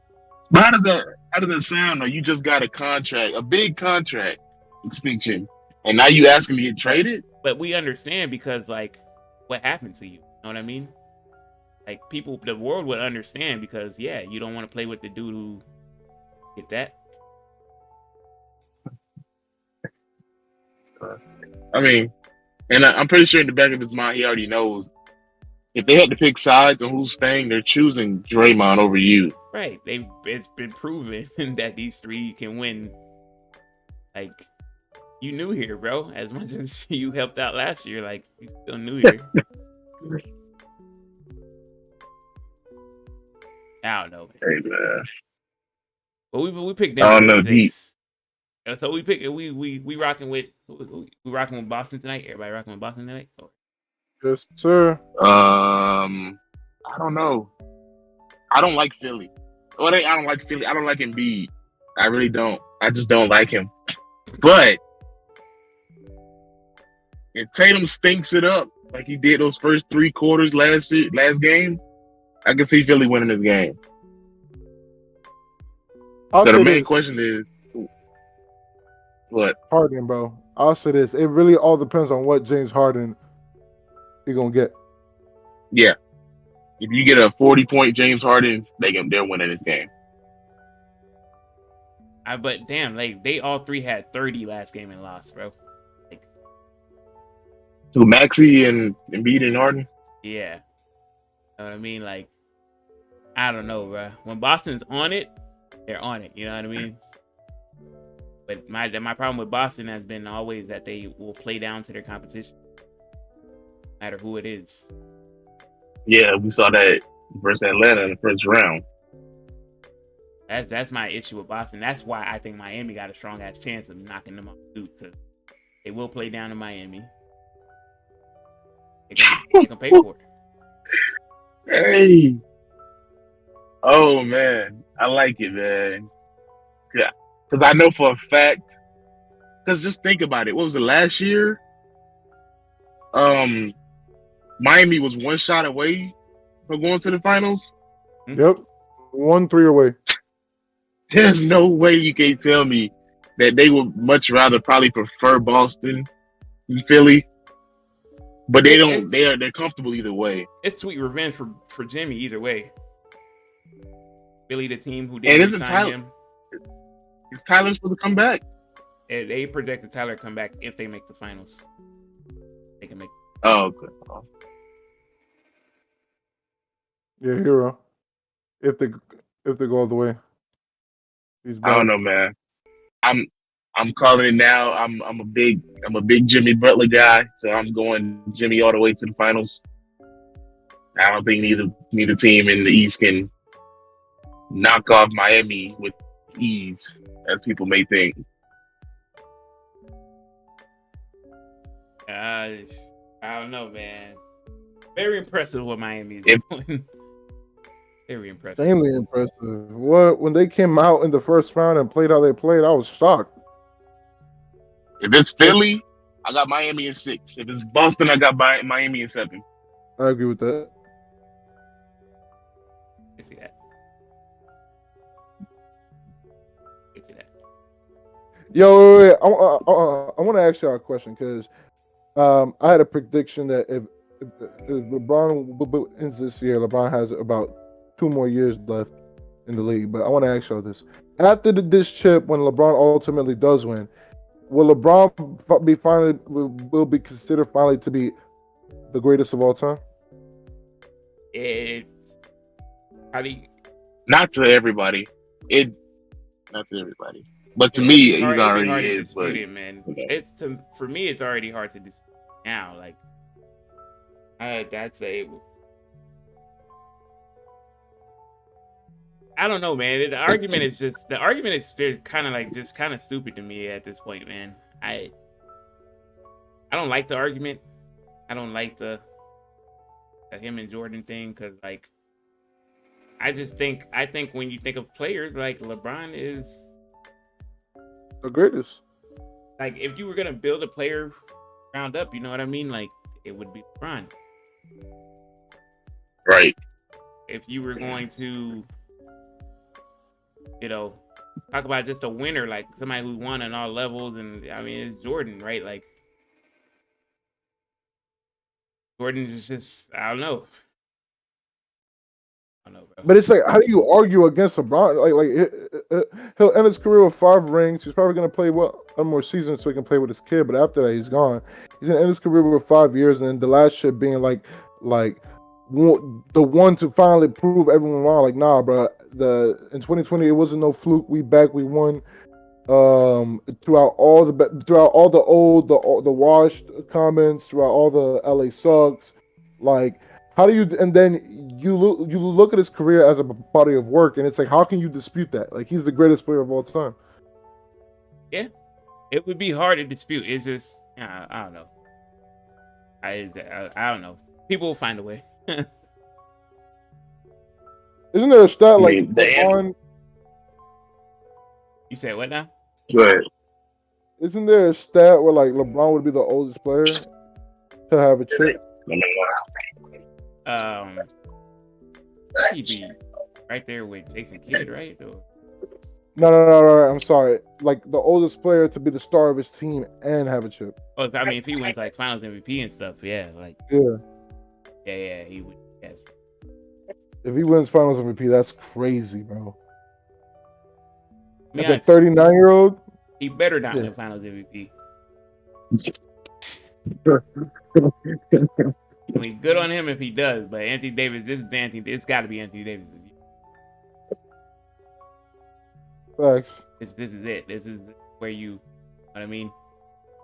But how does that sound? Though you just got a contract, a big contract extension, and now you asking to get But traded? we understand because like what happened to you. You know what I mean? Like people, the world would understand because yeah, you don't want to play with the dude who did that. I mean, and I'm pretty sure in the back of his mind he already knows if they had to pick sides on who's staying, they're choosing Draymond over you. Right? It's been proven that these three can win. Like you new here, bro. As much as you helped out last year, like you still new here. I don't know, man. Hey man, But we picked I Denver don't in know deep. 6. So we rocking with we rocking with Boston tonight. Everybody rocking with Boston tonight. Oh, Yes, sir. I don't know. I don't like Philly. I don't like Philly. I don't like Embiid. I really don't. I just don't like him. But if Tatum stinks it up like he did those first 3 quarters last game, I can see Philly winning this game. I'll So the say main this, question is, what? Harden, bro. I'll say this. It really all depends on what James Harden he gonna get. Yeah, if you get a 40-point James Harden, they're winning this game. but damn, like they all three had 30 last game and lost, bro. Like So Maxey and Embiid and Harden. yeah, you know what I mean? Like I don't know, bro. When Boston's on it, they're on it. You know what I mean? But my problem with Boston has been always that they will play down to their competition, no matter who it is. Yeah, we saw that versus Atlanta in the first round. That's my issue with Boston. That's why I think Miami got a strong ass chance of knocking them off too, because they will play down to Miami. They can pay for it. Hey, oh man, I like it, man. Yeah, because I know for a fact. Because just think about it. What was it last year? Um, Miami was one shot away from going to the finals. Yep. 1-3 away. There's no way you can tell me that they would much rather probably prefer Boston than Philly. But they don't. They're comfortable either way. It's sweet revenge for Jimmy either way. Philly, the team who And didn't isn't sign him, is Tyler supposed to come back? they projected Tyler to come back if they make the finals. They can make. Oh, okay. Yeah, hero. If they go all the way, he's I back. don't know, man. I'm calling it now. I'm a big Jimmy Butler guy, so I'm going Jimmy all the way to the finals. I don't think neither team in the East can knock off Miami with ease, as people may think. I don't know, man. Very impressive what Miami is doing. Very impressive. Extremely impressive. What when they came out in the first round and played how they played, I was shocked. If it's Philly, I got Miami in 6. If it's Boston, I got Miami in 7. I agree with that. I see that. I see that. Yo, wait. I want to ask y'all a question because I had a prediction that if LeBron ends this year, LeBron has about 2 more years left in the league. But I want to ask y'all this: after this chip, when LeBron ultimately does win, will LeBron be will be considered finally to be the greatest of all time? Not to everybody. Not to everybody. But to me, he's already hard is. To dispute it, man. Okay. For me, it's already hard to dispute now. Like, that's a. I don't know, man. The argument is kind of like just kind of stupid to me at this point, man. I don't like the argument. I don't like the him and Jordan thing because like I think when you think of players, like LeBron is the greatest. Like if you were gonna build a player ground up, you know what I mean? Like it would be LeBron. Right. If you were going to you know, talk about just a winner, like somebody who won on all levels. And I mean, it's Jordan, right? Like Jordan is just, I don't know. I don't know, bro. But it's like, how do you argue against LeBron? He'll end his career with 5 rings. He's probably gonna play one more season so he can play with his kid. But after that, he's gone. He's gonna end his career with 5 years, and then the last shit being like the one to finally prove everyone wrong. Like, nah, bro. In 2020, it wasn't no fluke. We back. We won. Throughout all the washed comments, throughout all the LA sucks, like, how do you, and then you look at his career as a body of work, and it's like, how can you dispute that? Like, he's the greatest player of all time. Yeah, it would be hard to dispute. It's just, I don't know. I don't know. People will find a way. Isn't there a stat I like mean, LeBron? You said what now? but Isn't there a stat where like LeBron would be the oldest player to have a chip? He'd be right there with Jason Kidd, right? Or, No. I'm sorry. Like the oldest player to be the star of his team and have a chip. oh, I mean, if he wins like Finals MVP and stuff, yeah, like Yeah. yeah, he would. Yeah. If he wins Finals MVP, that's crazy, bro. I mean, As a 39-year-old, he better not Yeah. win Finals MVP. I mean, good on him if he does, but Anthony Davis, it's got to be Anthony Davis. facts. This is it. This is where you know what I mean?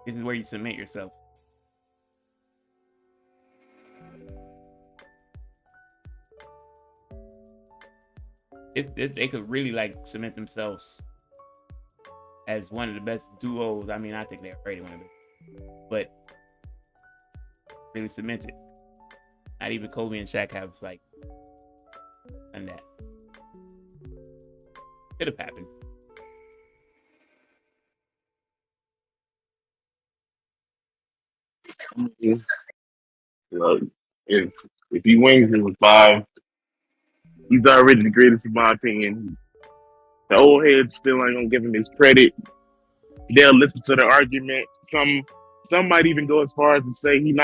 This is where you cement yourself. They could really like cement themselves as one of the best duos. I mean, I think they're already one of them, but really cement it. Not even Kobe and Shaq have like done that. Could have happened. Look, if he wins it with 5, he's already the greatest in my opinion. The old heads still ain't gonna give him his credit. They'll listen to the argument. Some might even go as far as to say he's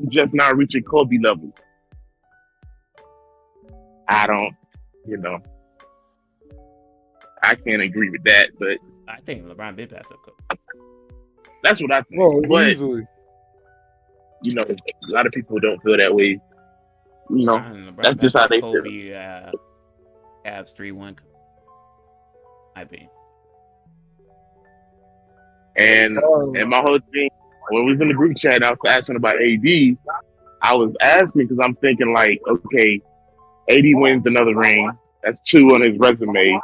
just not reaching Kobe level. I don't, I can't agree with that, but I think LeBron did pass up Kobe. that's what I think. Well, but easily. a lot of people don't feel that way. LeBron That's just how they feel. Kobe, Cavs 3-1. My opinion. And my whole thing, when we was in the group chat, I was asking about AD. I was asking because I'm thinking like, okay, AD wins another ring. That's 2 on his resume.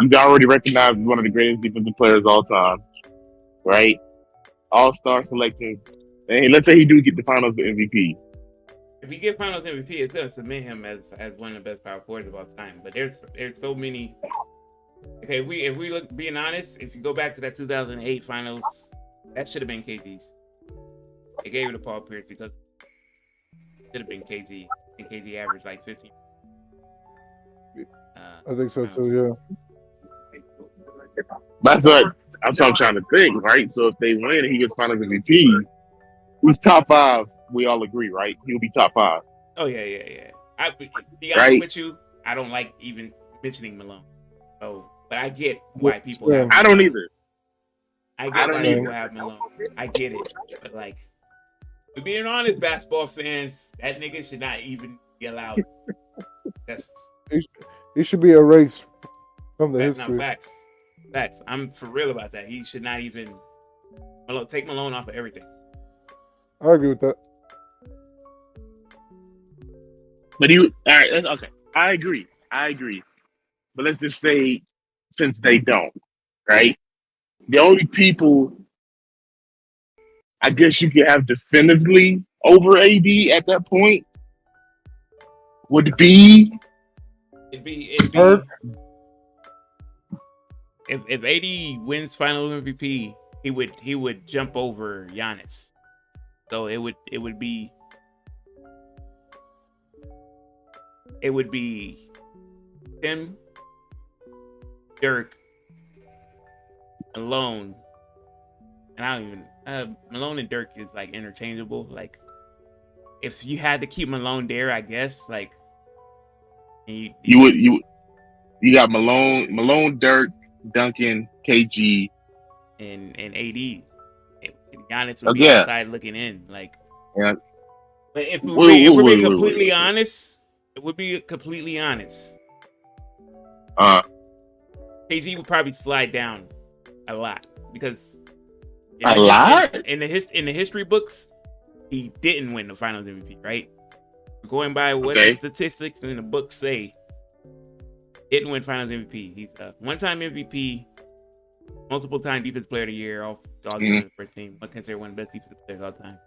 He's already recognized as one of the greatest defensive players of all time, right? All-star selection. And let's say he do get the Finals MVP. If he gets Finals MVP, it's gonna cement him as one of the best power forwards of all time. But there's so many. Okay, if we look, being honest, if you go back to that 2008 Finals, that should have been KG's. They gave it to Paul Pierce because it should have been KG. I think KG averaged like 15. I think so too. Yeah. That's what I'm trying to think, right? So if they win and he gets Finals MVP, who's top 5? We all agree, right? He'll be top 5. Oh yeah. I be honest Right? with you, I don't like even mentioning Malone. So, but I get why people have. I don't either. I get why people have Malone. I get it, but like, to being honest, basketball fans, that nigga should not even be allowed. That's He should be erased from the history. No, facts. I'm for real about that. He should not even take Malone off of everything. I agree with that. But all right, that's okay. I agree. But let's just say, since they don't, right? The only people I guess you could have definitively over AD at that point would be It'd be Hurt. if AD wins Finals MVP, he would jump over Giannis. So it would be Tim, Dirk, Malone, and I don't even Malone and Dirk is like interchangeable. Like if you had to keep Malone there, I guess like You got Malone, Dirk, Duncan, KG, and AD. Giannis would be yeah. outside looking in, like. Yeah. But if we're being completely wait. honest, it would be completely honest. KG would probably slide down a lot because in the history books, he didn't win the Finals MVP, right? Going by what the statistics in the books say, didn't win Finals MVP. He's a one-time MVP, multiple-time Defensive Player of the Year, all defensive first team. One considered one of the best defensive players of all time.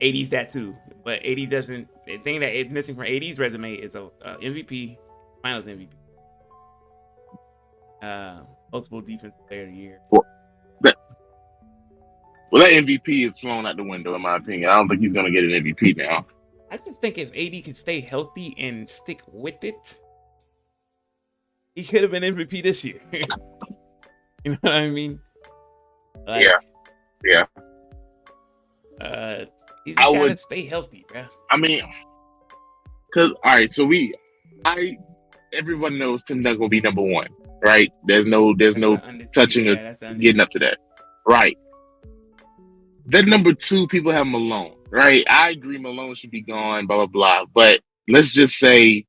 AD's that too, but AD doesn't. The thing that is missing from AD's resume is a MVP, Finals MVP, multiple Defensive Player of the Year. Well, that MVP is thrown out the window, in my opinion. I don't think he's gonna get an MVP now. I just think if AD can stay healthy and stick with it, he could have been MVP this year. You know what I mean? Like, yeah. He's gotta stay healthy, bro. I mean, cause all right, so everyone knows Tim Duncan will be number one, right? There's no touching or getting up to that, right? Then number two, people have Malone, right? I agree, Malone should be gone, blah blah blah. But let's just say,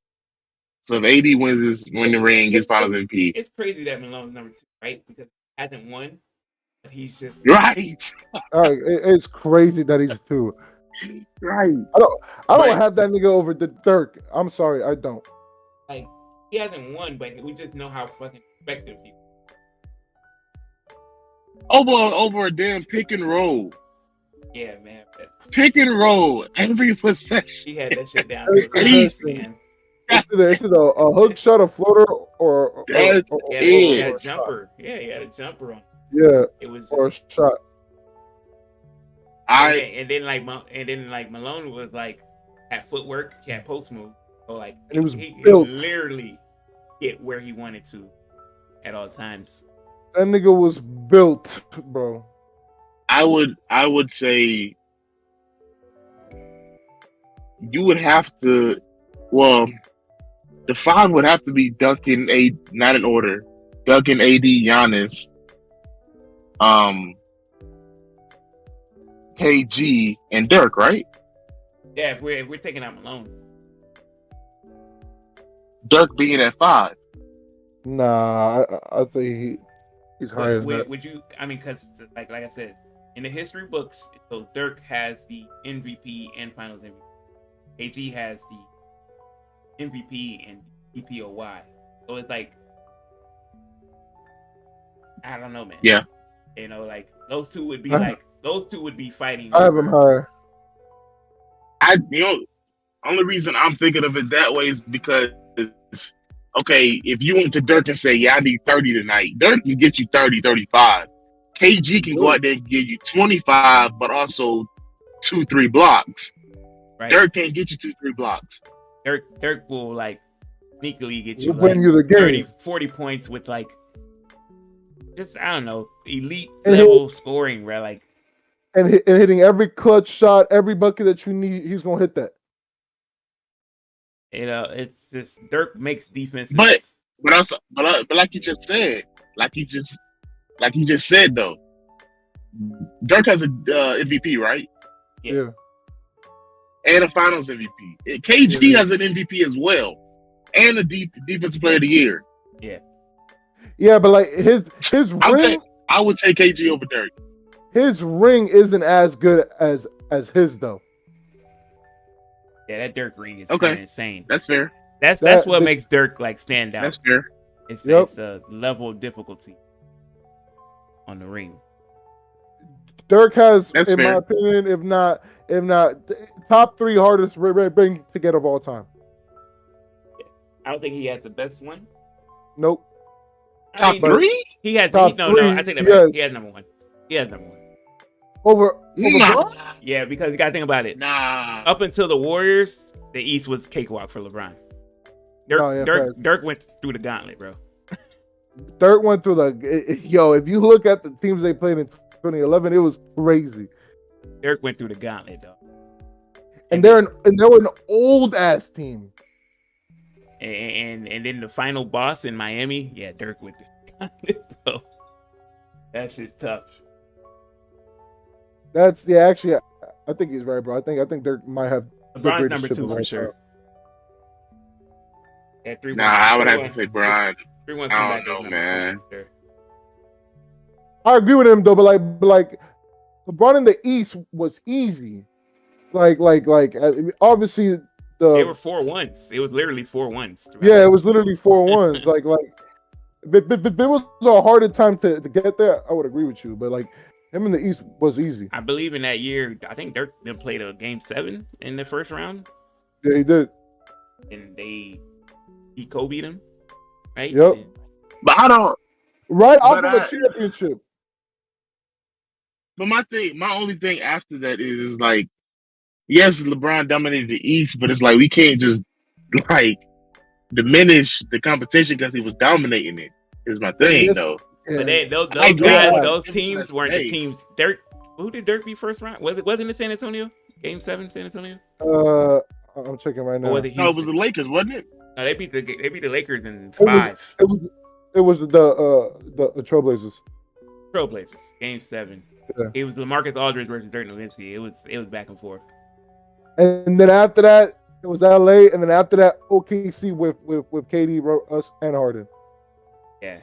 so if AD wins the ring, gets Finals MVP, it's crazy that Malone's number two, right? Because he hasn't won, but he's just right. It's crazy that he's two. Right. I don't have that nigga over the Dirk. I'm sorry, I don't. Like he hasn't won, but we just know how fucking effective he is. Over a damn pick and roll. Yeah, man. Pick and roll every possession. He had that shit down to a science, man. It's either a hook shot, a floater, or he had a jumper. Yeah, he had a jumper on. Yeah, it was or a shot. And then Malone was like had footwork, he had post move, so like he literally get where he wanted to at all times. That nigga was built, bro. I would say you would have to. Well, the five would have to be Duncan, not in order. Duncan, AD, Giannis, KG, and Dirk, right? Yeah, if we're taking out Malone, Dirk being at 5. Nah, I think he's higher than that. Would you? I mean, because like I said, in the history books, so Dirk has the MVP and Finals MVP. KG has the MVP and DPOY. So it's like, I don't know, man. Yeah. You know, like those two would be fighting. I have him higher. Only reason I'm thinking of it that way is because, okay, if you went to Dirk and say, yeah, I need 30 tonight, Dirk can get you 30, 35. KG can go out there and give you 25, but also 2-3 blocks. Right. Dirk can't get you 2-3 blocks. Dirk will like sneakily get you, win you the game. 40 points with like just, I don't know, elite level scoring, bro. Like and hitting every clutch shot, every bucket that you need, he's gonna hit that. You know, it's just Dirk makes defenses. But like you just said, though, Dirk has a MVP, right? Yeah. And a Finals MVP. KG has an MVP as well, and a Defensive Player of the Year. Yeah. Yeah, but like his ring, I would take KG over Dirk. His ring isn't as good as his though. Yeah, that Dirk ring is kind of insane. That's fair. That's what makes Dirk like stand out. That's fair. It's a level of difficulty on the ring. Dirk has, my opinion, if not top 3 hardest ring to get of all time. I don't think he has the best one. Nope. Top 3? He has no. I take that back. He has number 1. He has number 1. Over LeBron? Yeah, because you gotta think about it. Nah. Up until the Warriors, the East was cakewalk for LeBron. Dirk went through the gauntlet, bro. Dirk went through yo. If you look at the teams they played in 2011, it was crazy. Dirk went through the gauntlet though, And then, they were an old ass team. and then the final boss in Miami, yeah, Dirk went through the gauntlet, bro. That shit's tough. That's actually, I think he's right, bro. I think Dirk might have the LeBron's greatest number chip 2 of for all sure. time. Yeah, 3-1. Nah, I would have to 3-1. say Brian. 3-1 I comeback don't is know, number 2 man. for sure. I agree with him though, but like LeBron in the East was easy. Obviously They were the 4-1s. It was literally 4-1s. yeah, it was literally 4-1s. If it was a harder time to get there, I would agree with you. But like him in the East was easy. I believe in that year, I think Dirk then played a game 7 in the first round, Yeah, he did. and he Kobe'd him, right? Yep. And But I don't. Right But after the championship. But my only thing after that is like, yes, LeBron dominated the East, but it's like we can't just like diminish the competition because he was dominating it. Is my thing Yes, though. but those I those don't guys, want to those give teams that weren't the today. teams. Dirk, who did Dirk beat first round? Wasn't it San Antonio? Game 7, San Antonio, I'm checking right now. or was it No, it was Houston? the Lakers, wasn't it? No, they beat the Lakers in It was 5. it was the Trailblazers. Trailblazers, Game 7. Yeah. It was LaMarcus Aldridge versus Dirk Nowitzki. It was back and forth. And then after that, it was LA, and then after that, OKC with KD, Russ, and Harden. Yeah.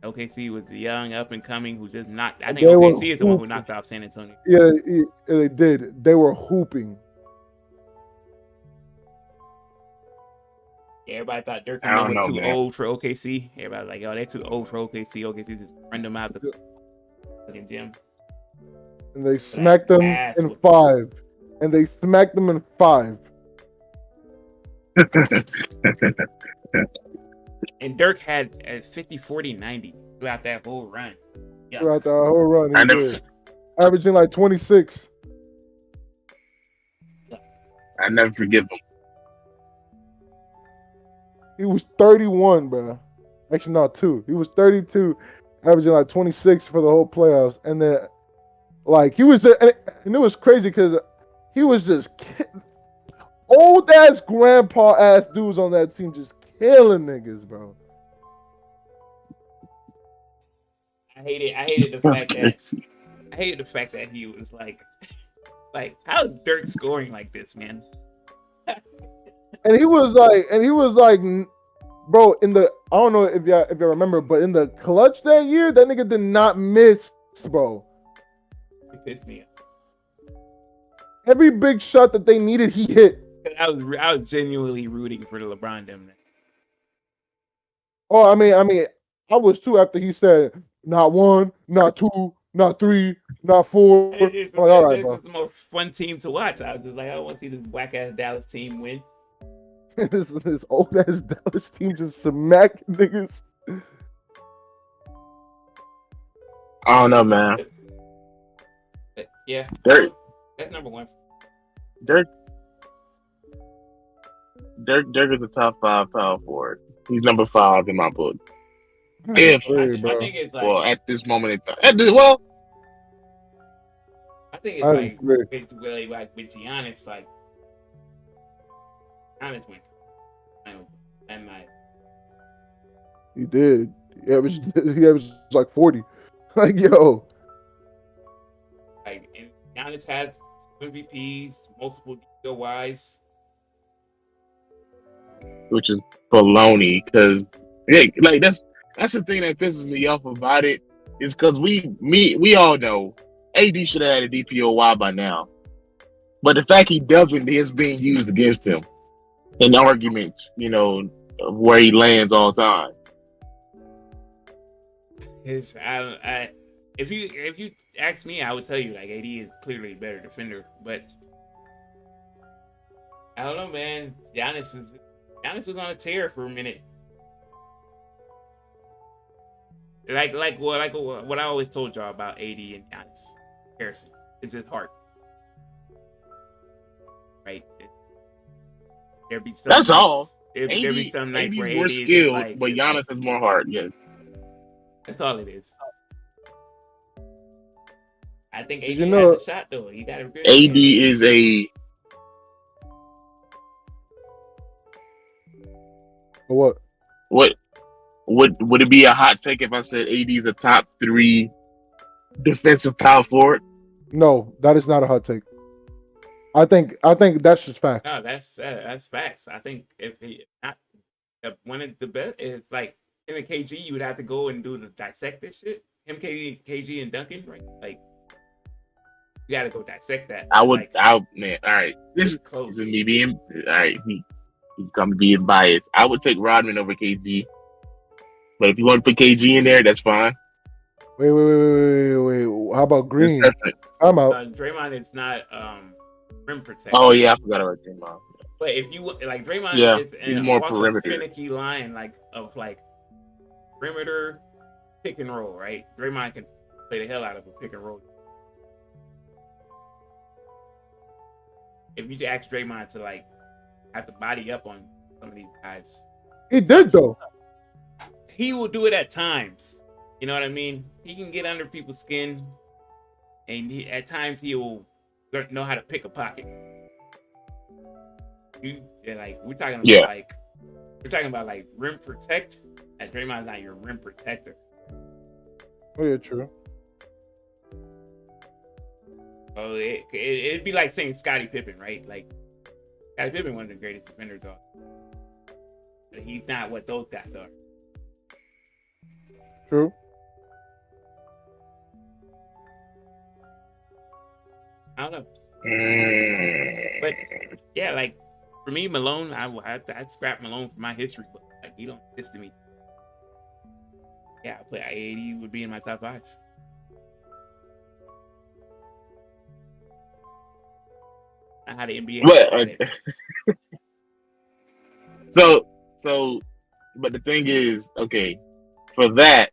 OKC was the young up and coming who just knocked. I think They were OKC is the one who hooping. knocked off San Antonio. Yeah, they did. They were hooping. Everybody thought Dirk I and them don't was know, too man. old for OKC. Everybody was like, yo, they're too old for OKC. OKC just run them out the fucking gym. And they smacked them ass in whooping. 5. And they smacked them in 5. And Dirk had a 50, 40, 90 throughout that whole run. Yeah. Throughout the whole run. I He never, did. Averaging like 26. I never forgive him. He was 31, bro. Actually, not 2. He was 32, averaging like 26 for the whole playoffs. And then, like, he was, and it was crazy because he was just old ass grandpa ass dudes on that team just killing niggas, bro. I hated the fact that he was like how's Dirk scoring like this, man? And he was like, bro, I don't know if y'all remember, but in the clutch that year, that nigga did not miss, bro. It pissed me off. Every big shot that they needed, he hit. I was genuinely rooting for the LeBron them. Oh, I mean, I was too after he said not 1, not 2, not 3, not 4. It's I'm like, all right, bro. just the most fun team to watch. I was just like, I don't want to see this whack ass Dallas team win. this old ass Dallas team just smack niggas. I don't know, man. But yeah, Dirk. that's number 1. Dirk is a top 5 power forward. He's number 5 in my book. If I think it's like, well, at this moment in time, I think it's I like agree. it's really like with Giannis, like Giannis went and like He did. He averaged like 40. Like, yo. and Giannis has 2 MVPs, multiple DOYs. which is baloney, because like that's the thing that pisses me off about it, is because we all know AD should have had a DPOY by now, but the fact he doesn't is being used against him in arguments, of where he lands all the time. If you ask me, I would tell you like AD is clearly a better defender, but I don't know, man. Giannis was on a tear for a minute. Like what I always told y'all about AD and Giannis comparison. It's just hard, right? There be some That's nights, all. There be some nights AD's where more AD is just skilled, like, but Giannis is more hard. Yes. That's all it is. I think AD You has know a shot though. He got a good AD chance. is a what? what? Would it be a hot take if I said AD is a top 3 defensive power forward? No, that is not a hot take. I think that's just facts. No, that's facts. I think if he not one of the best, it's like him and KG. You would have to go and do the dissect this shit. Him, KG, and Duncan, right? Like you got to go dissect that. Like, Man, all right. This pretty is close. me being all right. He comes being biased. I would take Rodman over KG, but if you want to put KG in there, that's fine. Wait. How about Green? I'm out. Draymond is not rim protector. Oh yeah, I forgot about Draymond. But if you like Draymond Yeah, is he's more walks perimeter. a finicky line like of like perimeter pick and roll, right? Draymond can play the hell out of a pick and roll. If you ask Draymond to like have to body up on some of these guys, He did though. he will do it at times. You know what I mean? He can get under people's skin, and at times he will know how to pick a pocket. We're talking about like rim protect. And Draymond's not your rim protector. Oh yeah, true. Oh, it'd be like saying Scottie Pippen, right? Like Scottie Pippen, one of the greatest defenders of. But he's not what those guys are. True. I don't know. But yeah, like for me, Malone, I'd scrap Malone from my history book. Like he don't exist to me. Yeah, I play AD would be in my top 5. Not how the NBA. But the thing is, okay, for that,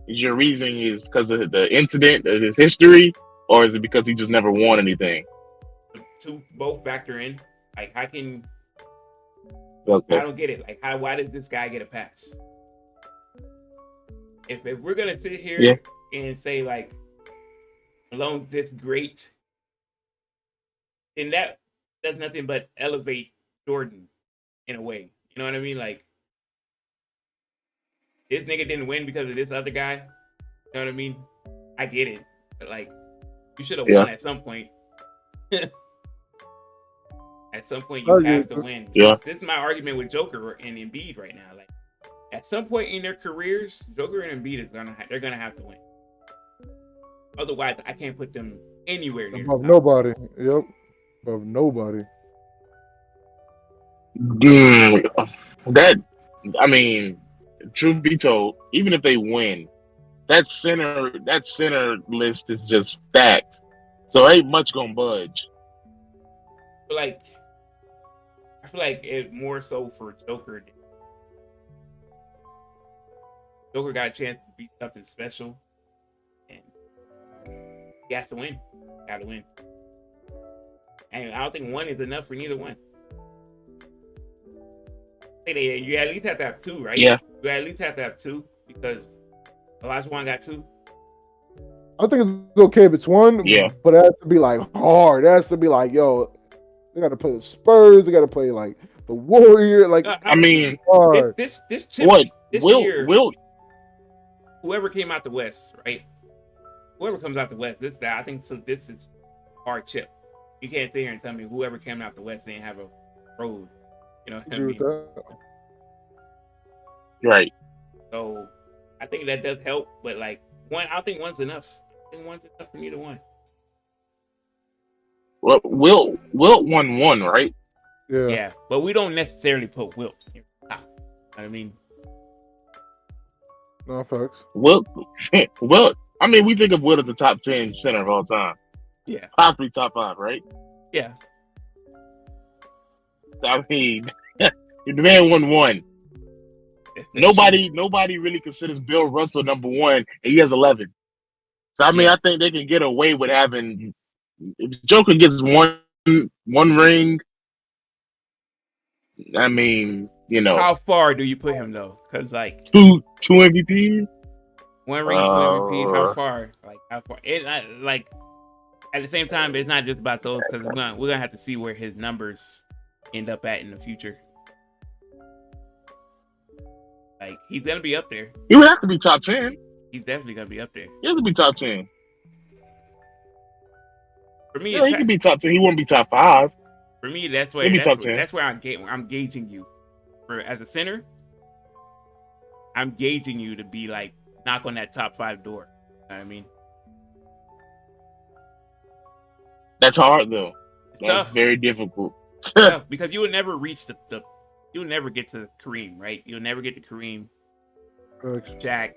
is your reasoning is because of the incident of his history, or is it because he just never won anything? To both factor in. Like, how can? Okay. I don't get it. Like, why does this guy get a pass? If we're gonna sit here and say like Malone's this great, then that does nothing but elevate Jordan in a way. You know what I mean? Like this nigga didn't win because of this other guy. You know what I mean? I get it, but like you should have won at some point. At some point, you have to win. Yeah. This is my argument with Joker and Embiid right now. Like at some point in their careers, Joker and Embiid they're gonna have to win. Otherwise, I can't put them anywhere near above nobody. Yep, above nobody. That, I mean, truth be told, even if they win, that center list is just stacked. So ain't much gonna budge. I feel like it more so for Joker. Joker got a chance to beat something special, and he has to win. Got to win. And I don't think one is enough for neither one. You at least have to have 2, right? Yeah. You at least have to have 2 because Olajuwon got 2. I think it's okay if it's 1. Yeah. But it has to be like hard. It has to be like, yo, they got to play the Spurs. They got to play like the Warrior. Like, I mean, hard. This chip, what? This year, whoever came out the West, right? Whoever comes out the West, I think so. This is our chip. You can't sit here and tell me whoever came out the West didn't have a road. You know what I mean? Right. So I think that does help, but like I don't think one's enough. I think one's enough for neither one. Well, Wilt won 1, right? Yeah. Yeah, but we don't necessarily put Wilt here. You know what I mean? No facts. Wilt. I mean, we think of Wilt as the top 10 center of all time. Yeah. Possibly top 5, right? Yeah. I mean, the man won 1. Nobody really considers Bill Russell number 1, and he has 11. So I mean, I think they can get away with having if Joker gets one ring. I mean, you know, how far do you put him though? Because like two MVPs. 1 ring, 2 MVPs. How far? Like how far? Like at the same time, it's not just about those because we're gonna have to see where his numbers end up at in the future. Like he's gonna be up there. He would have to be top 10. He's definitely gonna be up there. He has to be top 10. For me, Yeah, he could be top 10. He won't be top 5. For me, that's He'll be top 10. where I'm gauging you. For as a center, I'm gauging you to be like knock on that top 5 door. You know what I mean? That's hard though. It's That's tough. very difficult. Tough because you will never reach you'll never get to Kareem, right? You'll never get to Kareem, Shaq.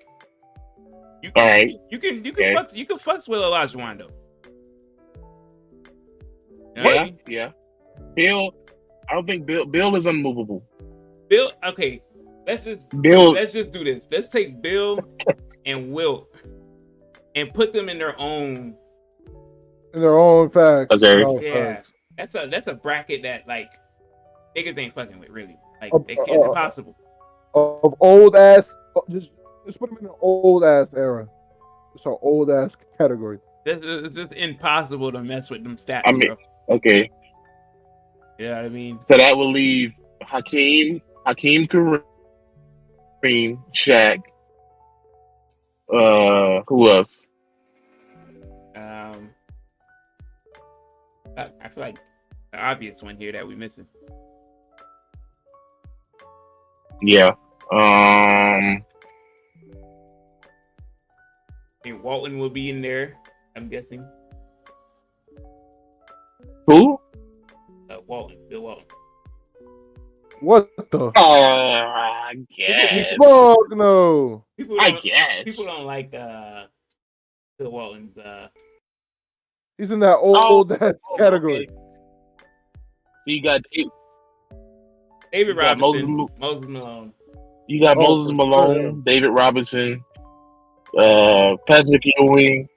You can, All right. You can Okay. fucks with Olajuwon though. You know what I mean? Yeah. Bill, I don't think Bill is unmovable. Bill, okay. Let's just do this. Let's take Bill and Wilt and put them in their own facts. Okay. Yeah. Facts. That's a bracket that like niggas ain't fucking with really. Like it's impossible. Of old ass, just put them in an old ass era. It's an old ass category. It's just impossible to mess with them stats, I mean, bro. okay. You know what I mean? So that will leave Hakeem, Kareem, Shaq. Who else? I feel like the obvious one here that we missing. Yeah. I think Walton will be in there. I'm guessing. Who? Bill Walton. What the? I guess. Fuck no. I guess. People don't like Bill Walton's. He's in that old ass category. Okay. So you got David Robinson, Moses Malone. You got Moses Malone, sure. David Robinson, Patrick Ewing.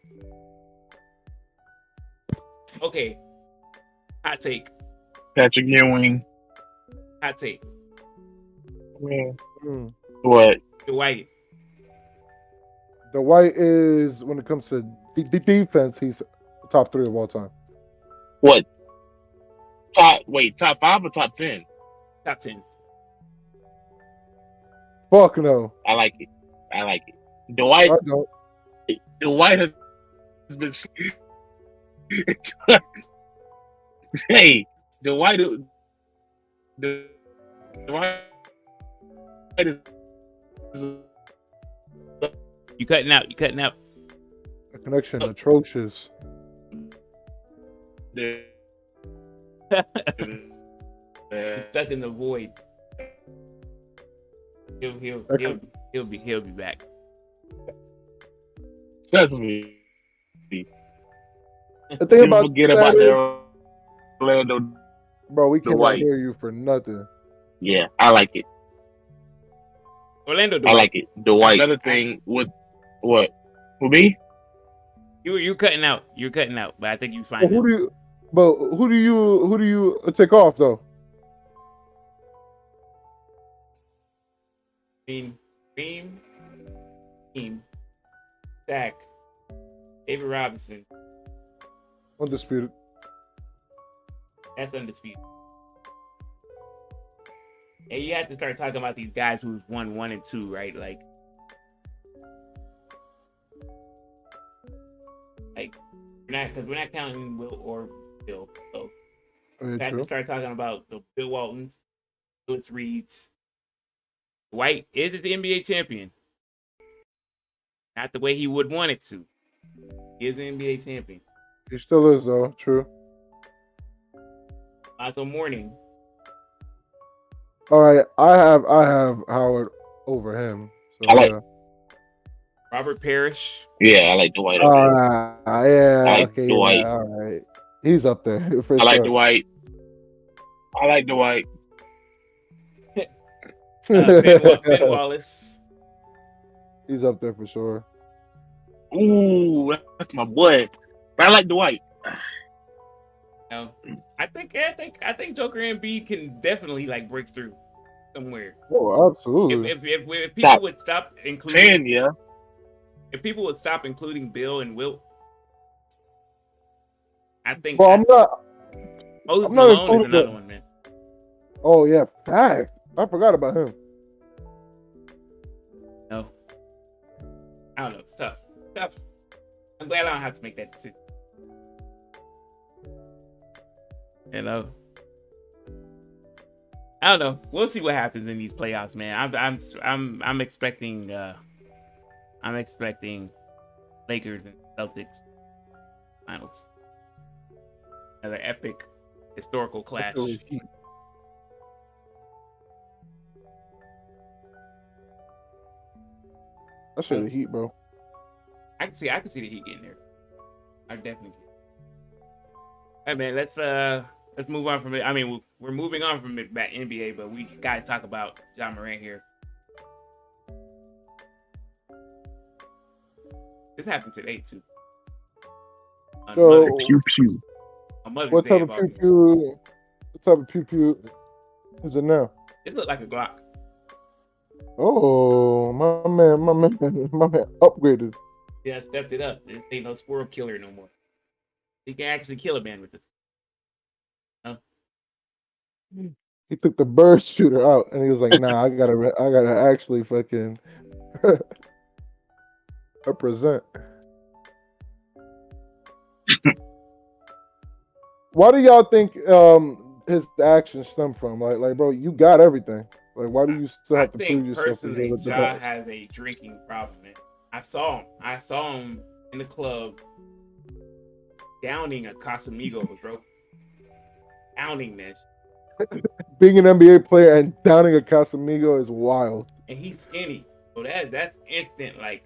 Okay. Hot take. Patrick Ewing. Hot take. What? Dwight. Dwight is, when it comes to defense, he's top 3 of all time. What? Top 5 or top 10? Top 10. Fuck no. I like it. Dwight. I don't. Dwight has been. Hey, Dwight is. You cutting out. The connection atrocious. He's stuck in the void. He'll be back. Trust me. The thing about forget that about is, the Orlando. bro, we cannot Dwight. hear you for nothing. Yeah, I like it. Orlando. I like it. Dwight. Another thing with what? For me? You cutting out. You're cutting out, but I think you But find who do you take off though? Kareem, Shaq, David Robinson. Undisputed. That's undisputed. And you have to start talking about these guys who've won 1 and 2, right? Like we're not counting Will or Bill. So we have to start talking about the Bill Waltons, Willis Reeds. Dwight is the NBA champion. Not the way he would want it to. He is an NBA champion. He still is though. True. Also Morning. All right, I have Howard over him. So, I like- yeah. Robert Parrish. Yeah, I like Dwight. Yeah. I like Okay. Dwight. Yeah, all right. He's up there for I like sure. Dwight. Ben Wallace. He's up there for sure. Ooh, that's my boy. But I like Dwight. No, I think Joker and B can definitely like break through somewhere. Oh, absolutely. If people would stop including 10, yeah. if people would stop including Bill and Wilt, I think Well, I'm not Moses Malone is including another the. one, man. Oh yeah, fact. I forgot about him. No, I don't know. It's tough. Tough. I'm glad I don't have to make that decision. You know. I don't know. We'll see what happens in these playoffs, man. I'm expecting Lakers and Celtics finals. Another epic historical clash. That shit is heat, bro. I can see the Heat getting there. I definitely can. Hey man, let's move on from it. I mean, we're moving on from it back NBA, but we gotta talk about John Morant here. This happened today too. So, Pew pew. what type of pew pew? What type of pew pew is it now? It looked like a Glock. Oh, my man upgraded. Yeah, I stepped it up. This ain't no squirrel killer no more. He can actually kill a man with this. Huh? He took the bird shooter out, and he was like, "Nah, I gotta actually fucking represent." Why do y'all think his actions stem from? Like, bro, you got everything. Like, why do you still have to prove yourself? Personally, Ja has a drinking problem, man. I saw him in the club downing a Casamigos, bro. Downing this. Being an NBA player and downing a Casamigo is wild. And he's skinny, so that's instant. Like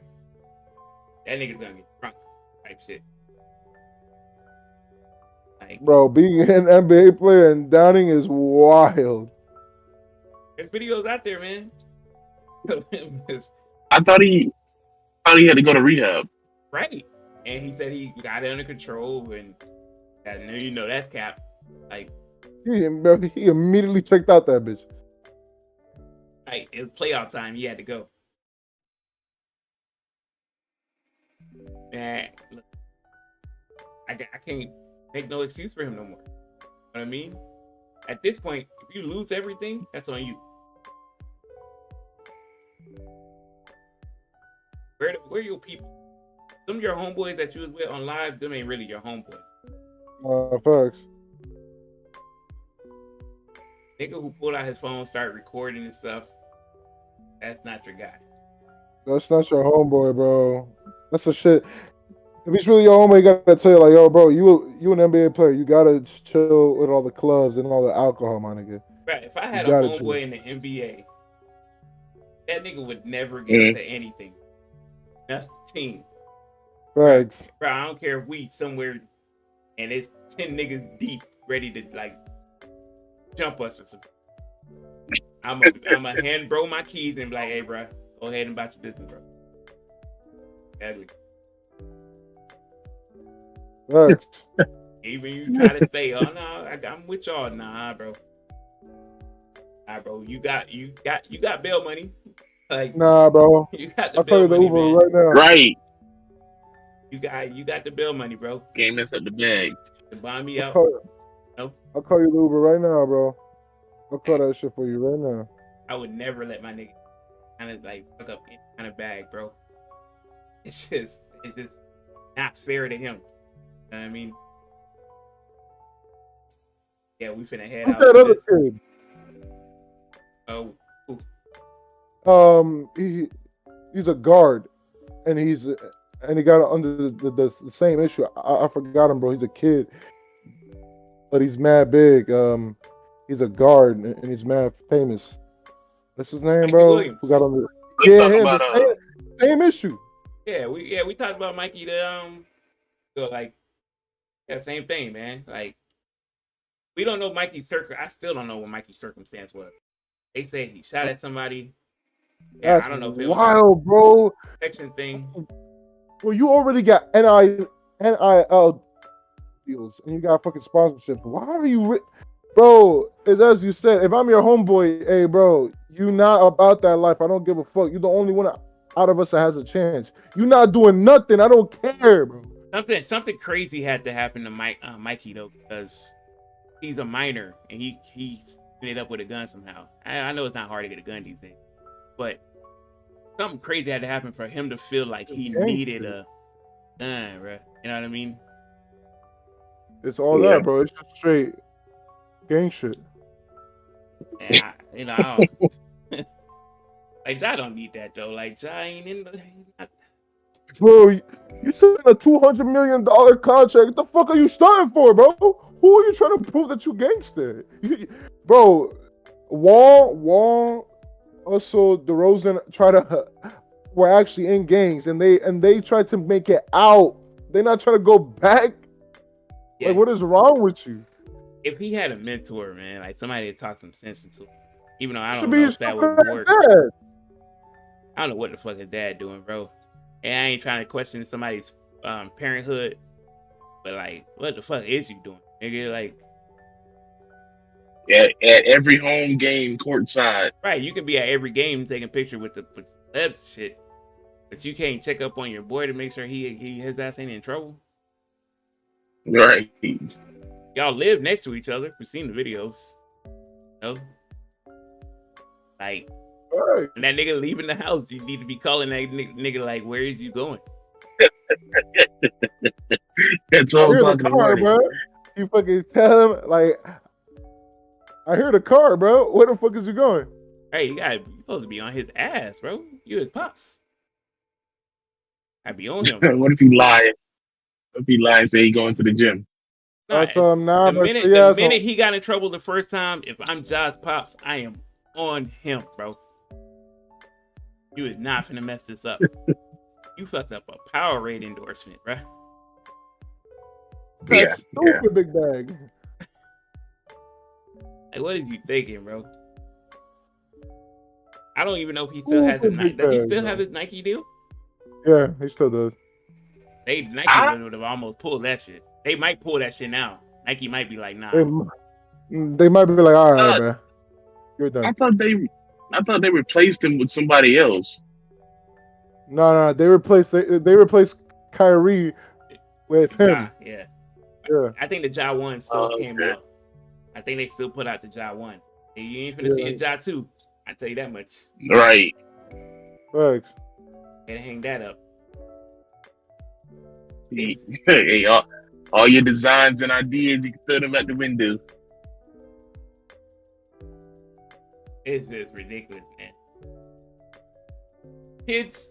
that nigga's gonna get drunk, type shit. Like, bro, being an NBA player and downing is wild. There's videos out there, man. I thought he had to go to rehab. Right. And he said he got it under control, and that's cap. Like he immediately checked out that bitch. Like it was playoff time, he had to go. Man, look, I can't make no excuse for him no more. You know what I mean? At this point, if you lose everything, that's on you. Where your people? Some of your homeboys that you was with on live, them ain't really your homeboys. Facts. Nigga who pulled out his phone, started recording and stuff, that's not your guy. That's not your homeboy, bro. That's the shit. If he's really your homeboy, he gotta tell you, like, yo, bro, you an NBA player. You gotta chill with all the clubs and all the alcohol, my nigga. Right. If I had a homeboy in the NBA, that nigga would never get into anything. Nothing. Thanks. Bro, I don't care if we somewhere and it's 10 niggas deep ready to like jump us or something. I'm a hand bro my keys and be like, hey, bro, go ahead and about your business, bro. Badly. Thanks. Even you try to say, oh no, I'm with y'all. Nah, bro. Nah, bro. You got bail money. Like, nah, bro. You got the I'll call you the money, Uber man. right now. Right. You got the bail money, bro. Game mess up the bag. To buy me out. I'll call you the Uber right now, bro. I'll call that shit for you right now. I would never let my nigga kind of like fuck up any kind of bag, bro. It's just not fair to him. You know what I mean? Yeah, we finna head out. That other kid? Oh, he's a guard, and he got under the same issue. I forgot him, bro. He's a kid, but he's mad big. He's a guard, and he's mad famous. That's his name, Mikey Bro. Williams. Who got on the same issue. Yeah, we talked about Mikey so like, yeah, same thing, man. Like, we don't know Mikey's I still don't know what Mikey's circumstance was. They say he shot at somebody. Yeah, That's I don't know if it wild, bro. Protection thing. Well, you already got NIL deals, and you got fucking sponsorships. Why are you, bro? It's as you said. If I'm your homeboy, hey, bro, you not about that life. I don't give a fuck. You're the only one. out of us that has a chance. You not doing nothing. I don't care, bro. Something crazy had to happen to Mikey though, because he's a minor and he's ended up with a gun somehow. I know it's not hard to get a gun these days, but something crazy had to happen for him to feel like he needed a gun, bro. You know what I mean? It's all Yeah. that, bro. It's just straight gang shit. And I don't like Ja don't need that though. Like Ja ain't in the he's not, Bro, you signed a $200 million contract. What the fuck are you starting for, bro? Who are you trying to prove that you gangster? Bro, Wall, also DeRozan were actually in gangs, and they tried to make it out. They're not trying to go back. yeah. Like, what is wrong with you? If he had a mentor, man, like somebody to talk some sense into him, even though I You don't should be know his if that would work. dad. I don't know what the fuck his dad doing, bro. And I ain't trying to question somebody's parenthood, but like, what the fuck is you doing, nigga? Like, At every home game courtside. right, you can be at every game taking picture with the celebs and shit, but you can't check up on your boy to make sure his ass ain't in trouble. Right. Y'all live next to each other. We've seen the videos. No, like Right. when that nigga leaving the house, you need to be calling that nigga like, where is you going? At I 12 hear o'clock the in the car, morning. bro. You fucking tell him, like, I hear the car, bro. Where the fuck is you going? Hey, you supposed to be on his ass, bro. You his pops. I be on him. What if he lied? What if he lied and say he going to the gym? Nah, I told him, nah, the but minute yeah, the minute he got in trouble the first time, if I'm Josh Pops, I am on him, bro. You is not finna mess this up. You fucked up a Powerade endorsement, bro. That's stupid, big bag. Like, what is you thinking, bro? I don't even know if he still has his Stupid Nike. big Does he bag, still bro. have his Nike deal? Yeah, he still does. Nike would have almost pulled that shit. They might pull that shit now. Nike might be like, nah. They might be like, all right, bro. You're done. I thought they replaced him with somebody else. No, they replaced Kyrie with him. Yeah. Yeah. I think the Ja 1 still came out. I think they still put out the Ja 1. You ain't finna see a Ja 2. I tell you that much. Right. Thanks. Better hang that up. Hey, all your designs and ideas, you can throw them out the window. It's just ridiculous, man. Kids,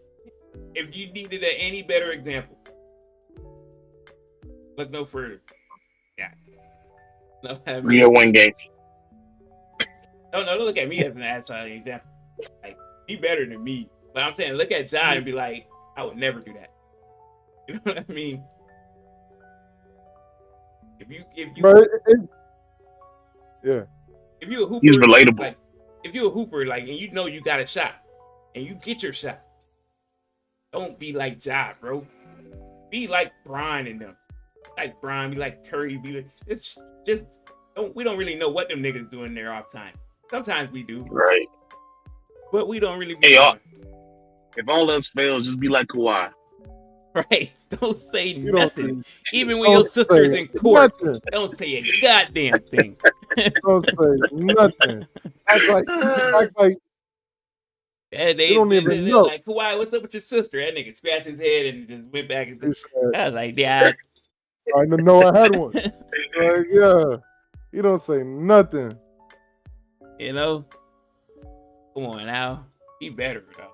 if you needed any better example, look no further. Yeah. No, I mean, 301 game. don't look at me as an example. Like, be better than me. But I'm saying, look at Ja and be like, I would never do that. You know what I mean? If you yeah. if you a hooper, He's relatable. like, if you a hooper, like, and you know you got a shot, and you get your shot, don't be like Ja, bro. Be like Brian and them. Like Brian, be like Curry, be like, it's just we don't really know what them niggas doing there off time. Sometimes we do, Right. but we don't really be Hey, doing. if all else fails, just be like Kawhi. Right. Don't say You nothing. Even when don't your sister's say in court, nothing. don't say a goddamn thing. Don't say nothing. Act like Yeah, you don't even know. like, Kawhi, what's up with your sister? That nigga scratched his head and just went back and He said, I was like, yeah. I didn't know I had one. Like, yeah. You don't say nothing. You know? Come on now. Be better, though.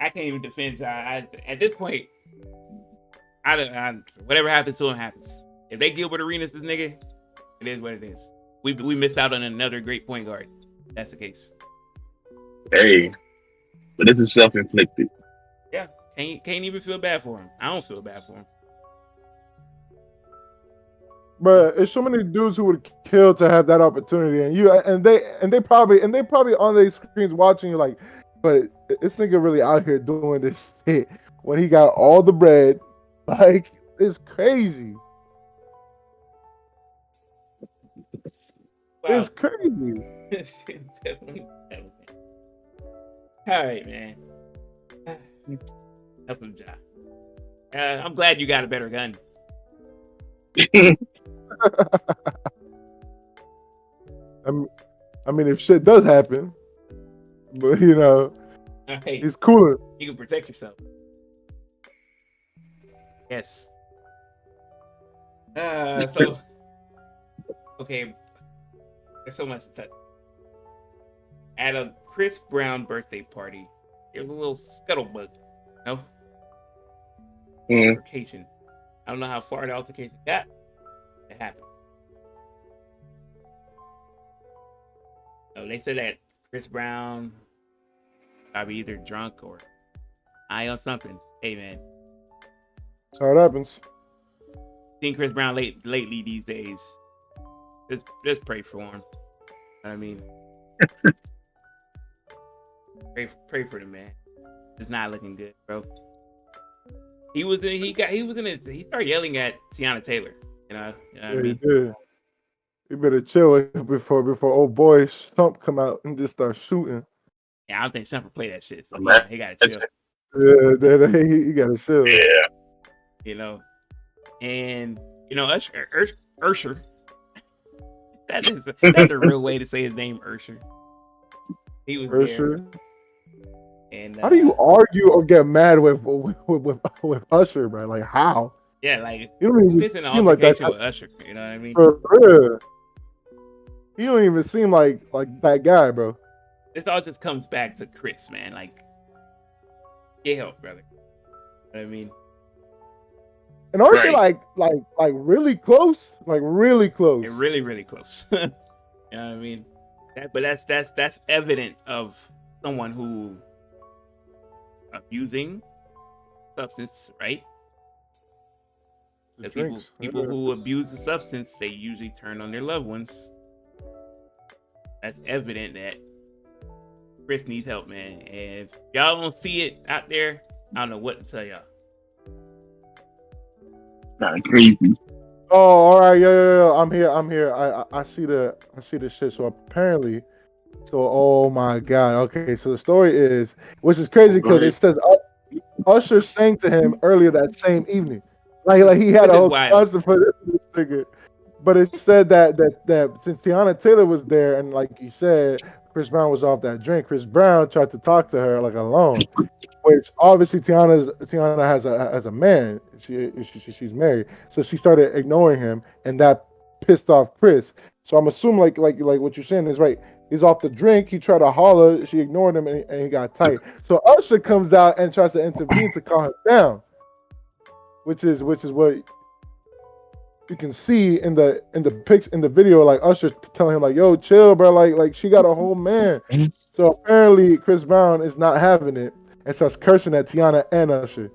I can't even defend Ja. At this point, whatever happens to him happens. If they Gilbert Arenas this nigga, it is what it is. We missed out on another great point guard. That's the case. Hey, but this is self-inflicted. Yeah, can't even feel bad for him. I don't feel bad for him. But there's so many dudes who would kill to have that opportunity, and they probably on their screens watching you like, but this nigga really out here doing this shit when he got all the bread. Like, it's crazy. Wow. It's crazy. Shit, definitely. All right, man. Help him, Ja. I'm glad you got a better gun. I mean, if shit does happen, but Hey, he's cooler. you can protect yourself. Yes. So okay, there's so much to touch. At a Chris Brown birthday party, there was a little scuttlebutt, altercation. I don't know how far the altercation got. It happened. So they said that Chris Brown probably either drunk or high on something. Hey man, That's how it happens. seeing Chris Brown lately these days, just pray for him. You know what I mean, pray for the man. It's not looking good, bro. He started yelling at Tiana Taylor. You know what I Yeah, he mean? did. You better chill before old boy Stump come out and just start shooting. Yeah, I don't think Shumpert play that shit, so Man. he gotta chill. Yeah, he gotta chill. Yeah. You know, and Usher. That's the real way to say his name, Usher. He was Usher. there. And How do you argue or get mad with Usher, bro? Like how? Yeah, like You don't even this an seem like that. altercation with Usher. You know what I mean? For real. He don't even seem like that guy, bro. This all just comes back to Chris, man. Like, get help, brother. You know what I mean? And aren't they Right. like really close? Like really close. They're really, really close. You know what I mean? That's evident of someone who abusing substance, right? The people who abuse the substance, they usually turn on their loved ones. That's evident that Chris needs help, man. And if y'all don't see it out there, I don't know what to tell y'all. Kind of creepy. Oh, all right, yeah. I'm here. I see the shit. So apparently, oh my god. Okay, so the story is, which is crazy because it says Usher sang to him earlier that same evening. Like he had This a is whole wild. concert for this nigga. But it said that since Tiana Taylor was there and like you said, Chris Brown was off that drink. Chris Brown tried to talk to her like alone, which obviously Tiana has a man. She's married, so she started ignoring him, and that pissed off Chris. So I'm assuming like what you're saying is right. He's off the drink. He tried to holler. She ignored him, and he got tight. So Usher comes out and tries to intervene to calm him down, which is what you can see in the video, like Usher telling him like, "Yo, chill, bro. Like she got a whole man." So apparently Chris Brown is not having it and starts cursing at Tiana and Usher.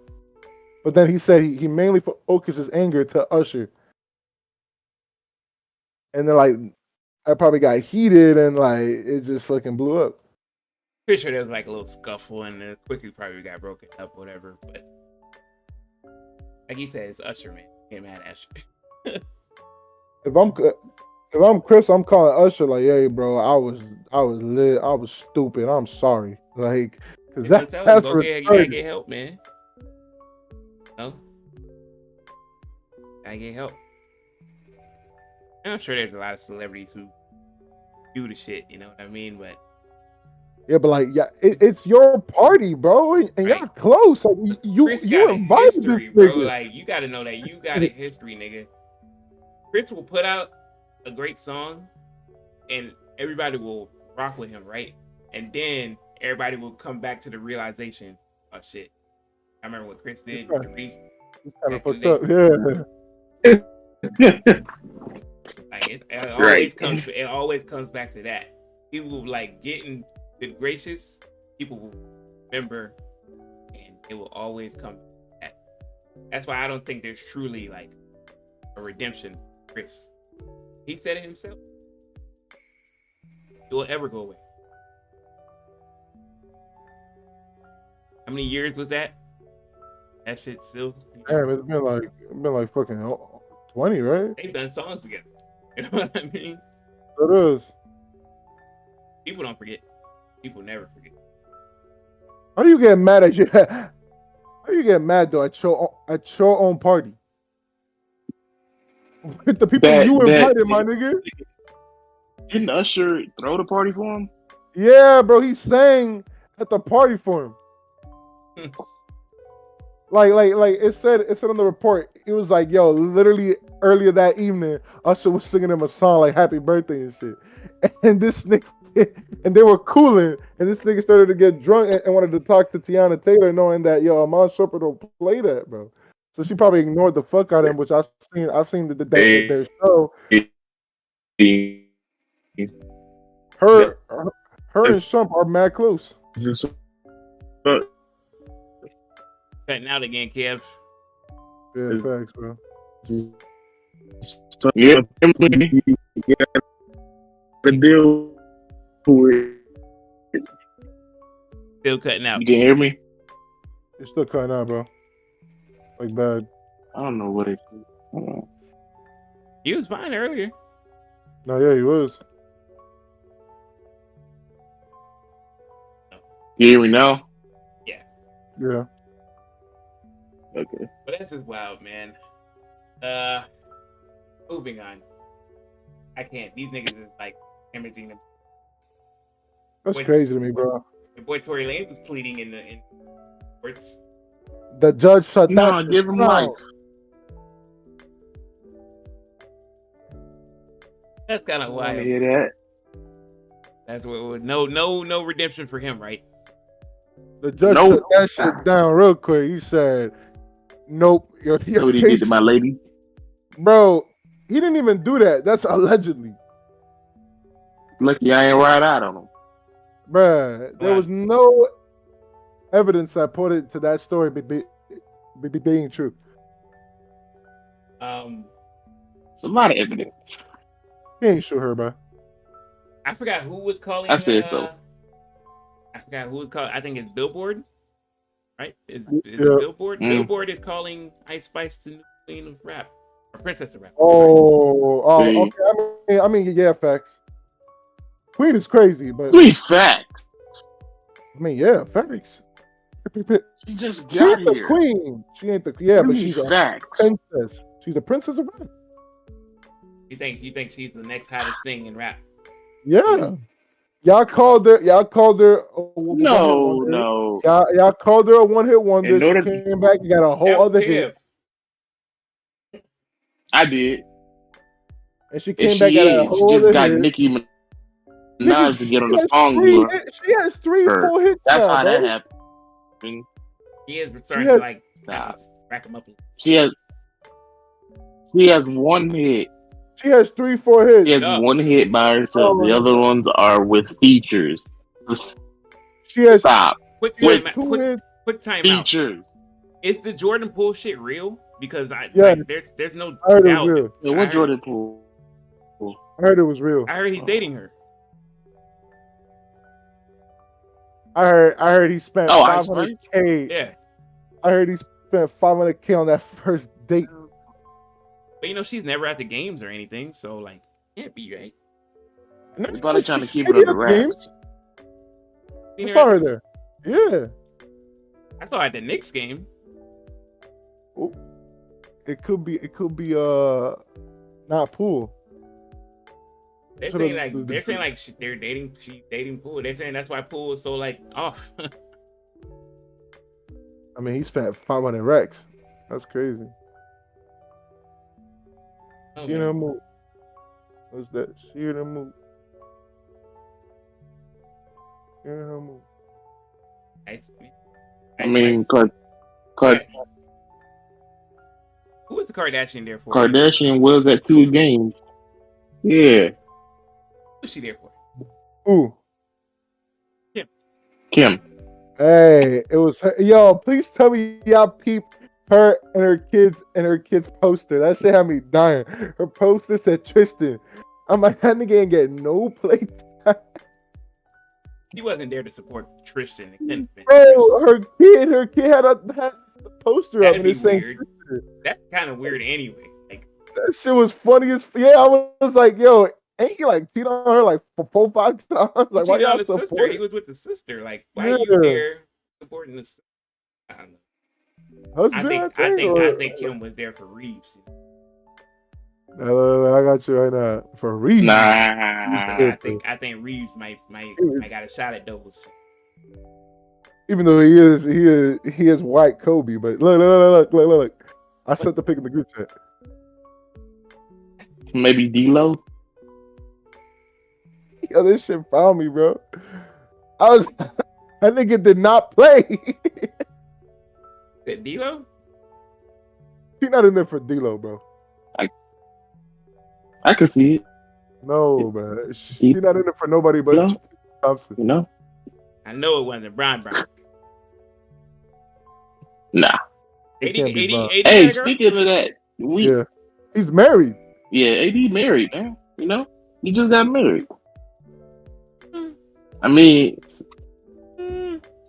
But then he said he mainly focuses anger to Usher, and then like I probably got heated and like it just fucking blew up. Pretty sure there was like a little scuffle and then quickly probably got broken up, or whatever. But like you said, it's Usher, man. Get mad at Usher. If I'm Chris, I'm calling Usher like, "Hey, bro, I was lit. I was stupid. I'm sorry." Like, because that's you gotta retarded. get help, man. No, gotta get help. And I'm sure there's a lot of celebrities who do the shit. You know what I mean? But Yeah, but like, yeah, it's your party, bro, and Right. y'all close. Like, you Chris got a invited history, this bro. nigga. Like you gotta know that you got a history, nigga. Chris will put out a great song, and everybody will rock with him, right? And then everybody will come back to the realization, oh shit, I remember what Chris did with the It's kind of back in fucked the up. Yeah. Like it Right. always comes back to that. People will like getting good gracious. People will remember, and it will always come to that. That's why I don't think there's truly like a redemption, Chris. He said it himself. It will ever go away. How many years was that? That shit still. Damn, it's been like fucking 20, right? They've done songs together. You know what I mean? It is. People don't forget. People never forget. How do you get mad at you? How you get mad though at your own party? With the people you That invited, my nigga. didn't Usher throw the party for him? Yeah, bro, he sang at the party for him. Like it said on the report, it was like, yo, literally earlier that evening, Usher was singing him a song like Happy Birthday and shit. And this nigga and they were cooling, and this nigga started to get drunk and wanted to talk to Tiana Taylor, knowing that yo, Amon Shepard don't play that, bro. So she probably ignored the fuck out of him, which I've seen their show. Her and Shump are mad close. Cutting out again, Kev. Yeah, facts, bro. Yeah, the deal with. Still cutting out. You can hear me? You're still cutting out, bro. Like bad. I don't know what it. He was fine earlier. No, yeah, he was. You hear me now? Yeah. Okay. But that's just wild, man. Moving on. I can't. These niggas is like imaging them. That's crazy to me, bro. Your boy Tory Lanez was pleading in courts. The judge shut No, that shit give him down. life. That's kind of I want to wild. hear that. That's what. No redemption for him, right? The judge shut that shit down real quick. He said, "Nope, your That's what he did case, to my lady. bro." He didn't even do that. That's allegedly, Lucky I ain't ride out on him. bruh. There was no evidence that pointed to that story being true. It's a lot of evidence. He ain't sure her, bro. I forgot who was calling. I said so. I forgot who was calling. I think it's Billboard, right? Is Yeah. Billboard? Billboard is calling Ice Spice the new queen of rap or princess of rap. Okay. I mean, yeah, facts. Queen is crazy, but Facts. I mean, yeah, facts. She just She got ain't the here. queen. She ain't the but she's a Facts. princess. She's a princess of rap. You think she's the next hottest thing in rap? Yeah. Y'all called her. No. Y'all called her a one-hit wonder. In order- She came back and got a whole other hit. I did. And she came back and got a whole other hit. She just got Nicki Minaj to get on the song. She has 3 full hits. That's now, how bro. that happened. He is starting to like rack him up. She has one hit. She has 3-4 hits. She has one hit by herself. The other ones are with features. She has quick time features. Out. Is the Jordan Poole shit real? Because there's no doubt. What Jordan Poole? I heard it was real. I heard he's dating her. I heard he spent $500K. Yeah. I heard he spent $500K on that first date. But she's never at the games or anything, so like, can't be right. They're probably trying to keep it under wraps. I saw her there. Yeah. I saw her at the Knicks game. Oh. It could be not Poole. They're saying like she's dating Poole. They're saying that's why Poole is so like off. I mean, he spent 500 racks. That's crazy. She in her mood. What's that? She in her mood. She in her mood. I mean, who was the Kardashian there for? Kardashian was at 2 games. Yeah. Who's she there for? Ooh. Kim. Hey, it was her. Yo, please tell me y'all peeped her and her kids poster. That shit had me dying. Her poster said Tristan. I'm like, that nigga ain't getting no play time. He wasn't there to support Tristan. Bro, her kid had the poster up and it's saying Tristan. That's kind of weird anyway. Like that shit was funny as I was like, yo, ain't he like cheat on her like for 4-5 times? Like, why y'all the support sister? Her? He was with the sister. Like, why are you there supporting this? I don't know. husband, I think Kim was there for Reeves. I got you right now for Reeves. Nah. I think Reeves might got a shot at those. Even though he is white Kobe, but look. I sent the pic in the group chat. Maybe D-Lo. Yo, this shit found me, bro. That nigga did not play. That D-Lo? He not in there for D'Lo, bro. I can see it. No, man. He not in there for nobody but D-Lo? Thompson. You know? I know it wasn't Brian. Nah. It can't be Bron. AD Hey, got a girl? speaking of that, Yeah, he's married. Yeah, AD married, man. You know? He just got married. I mean,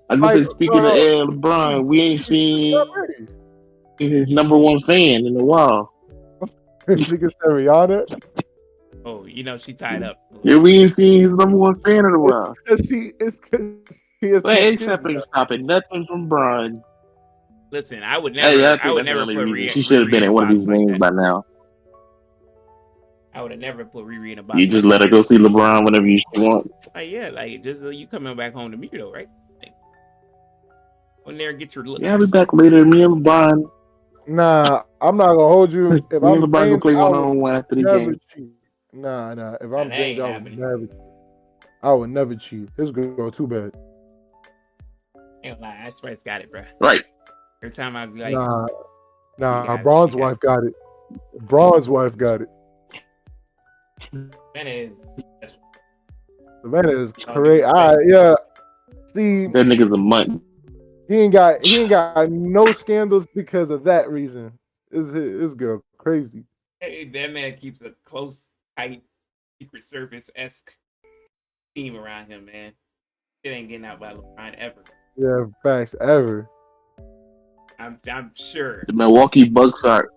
I just said, speaking of LeBron, we ain't seen his number one fan in a while. Nigga said Rihanna. Oh, you know she tied up. Yeah, we ain't seen his number one fan in a while. It's because he has But two except kids for now. stopping nothing from Bron. Listen, I would Hey, never. I think I would that's the never only put reason. Riri. She should have been in in a one of box these like names that. by now. I would have never put Riri in a box. You just like let her that. go see LeBron whenever you want. Like, yeah, like just you coming back home to me though, right? Like, go in there and get your looks. Yeah, I'll be back later. Me and LeBron. Nah, I'm not gonna hold you. If Me and I'm LeBron gonna James, play I one would on one after the never game. cheat. Nah. If Nah, I'm that James, ain't I would happening. never. I would never cheat. His girl too bad. Ain't gonna lie, I swear it's got it, bro. Right. Every time I be like, Nah. got it, Braun's she got wife got it. Braun's wife got it. man is Savannah is Oh, crazy. niggas Yeah. See, That nigga's a mutt. he ain't got no scandals because of that reason. His girl crazy. hey, that man keeps a close, tight, Secret Service-esque team around him, man. It ain't getting out by LeBron ever. Yeah, facts ever. I'm sure. The Milwaukee Bucks are.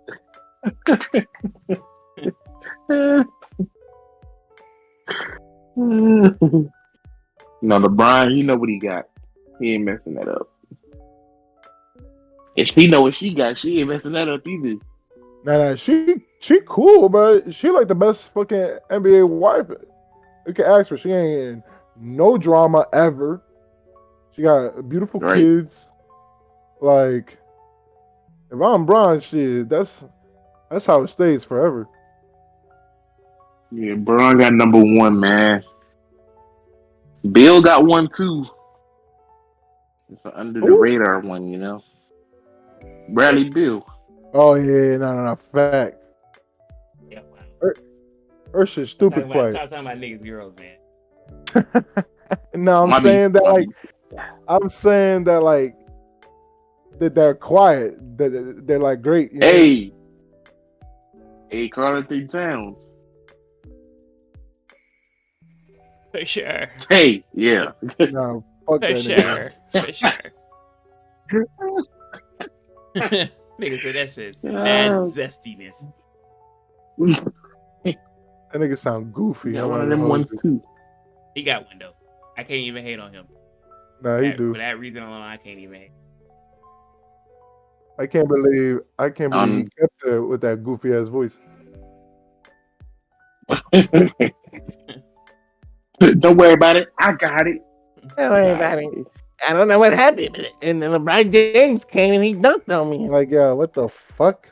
No, LeBron, you know what he got. He ain't messing that up. If she know what she got, she ain't messing that up either. Nah, she cool, but she like the best fucking NBA wife you can ask for. She ain't in no drama ever. She got beautiful Right. kids. Like, if I'm Bron, shit, that's how it stays forever. Yeah, Braun got number one, man. Bill got one too. It's an under the Who? radar one, you know. Bradley Bill. Oh yeah, no, fact. Yeah, wow. Her shit stupid Talking quiet. about niggas, girls, man. No, I'm saying that like that they're quiet. That they're like great. You know? Hey, Carlton Towns. For sure. Hey, yeah. No, fuck For that nigga. sure. For sure. Nigga said that shit's mad zestiness. That nigga sound goofy. He I'm got one not of gonna them hold ones you. too. He got one though. I can't even hate on him. Nah, he do. For that reason alone, I can't even hate. I can't believe he kept her with that goofy ass voice. Don't worry about it. I got it. Don't worry about it. I don't know what happened, and then LeBron James came and he dunked on me. Like, yeah, what the fuck?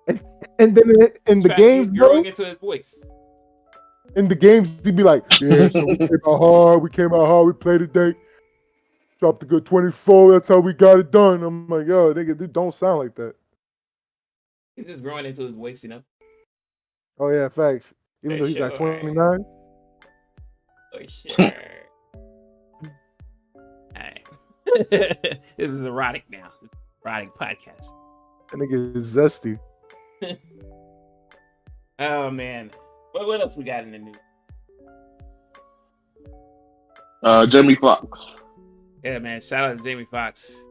And then in the games, He's bro, growing into his voice. in the games, he'd be like, yeah, so we came out hard, we played today, dropped a good 24, that's how we got it done. I'm like, yo, nigga, dude, don't sound like that. He's just growing into his voice, you know. Oh yeah, facts. Even For though he's at sure. 29. For sure. Alright. This is erotic now. This is erotic podcast. That nigga is zesty. Oh man. What else we got in the news? Jamie Foxx. Yeah, man. Shout out to Jamie Foxx.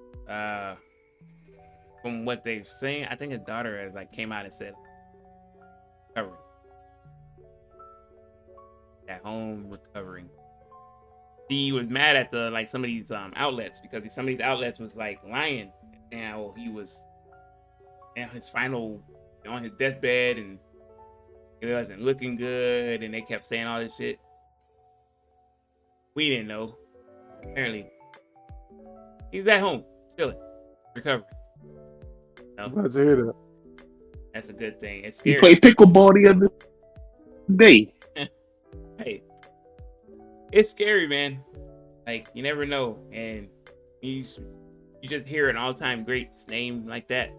From what they've seen, I think his daughter has came out and said recovering. At home recovering. He was mad at some of these outlets because some of these outlets was lying, how he was on his on his deathbed, and it wasn't looking good, and they kept saying all this shit. We didn't know. Apparently, he's at home, chilling, recovering. No, Glad to hear that. that's a good thing. It's He scary. played pickleball the other day. Hey, it's scary, man. Like, you never know, and you just hear an all-time great's name like that.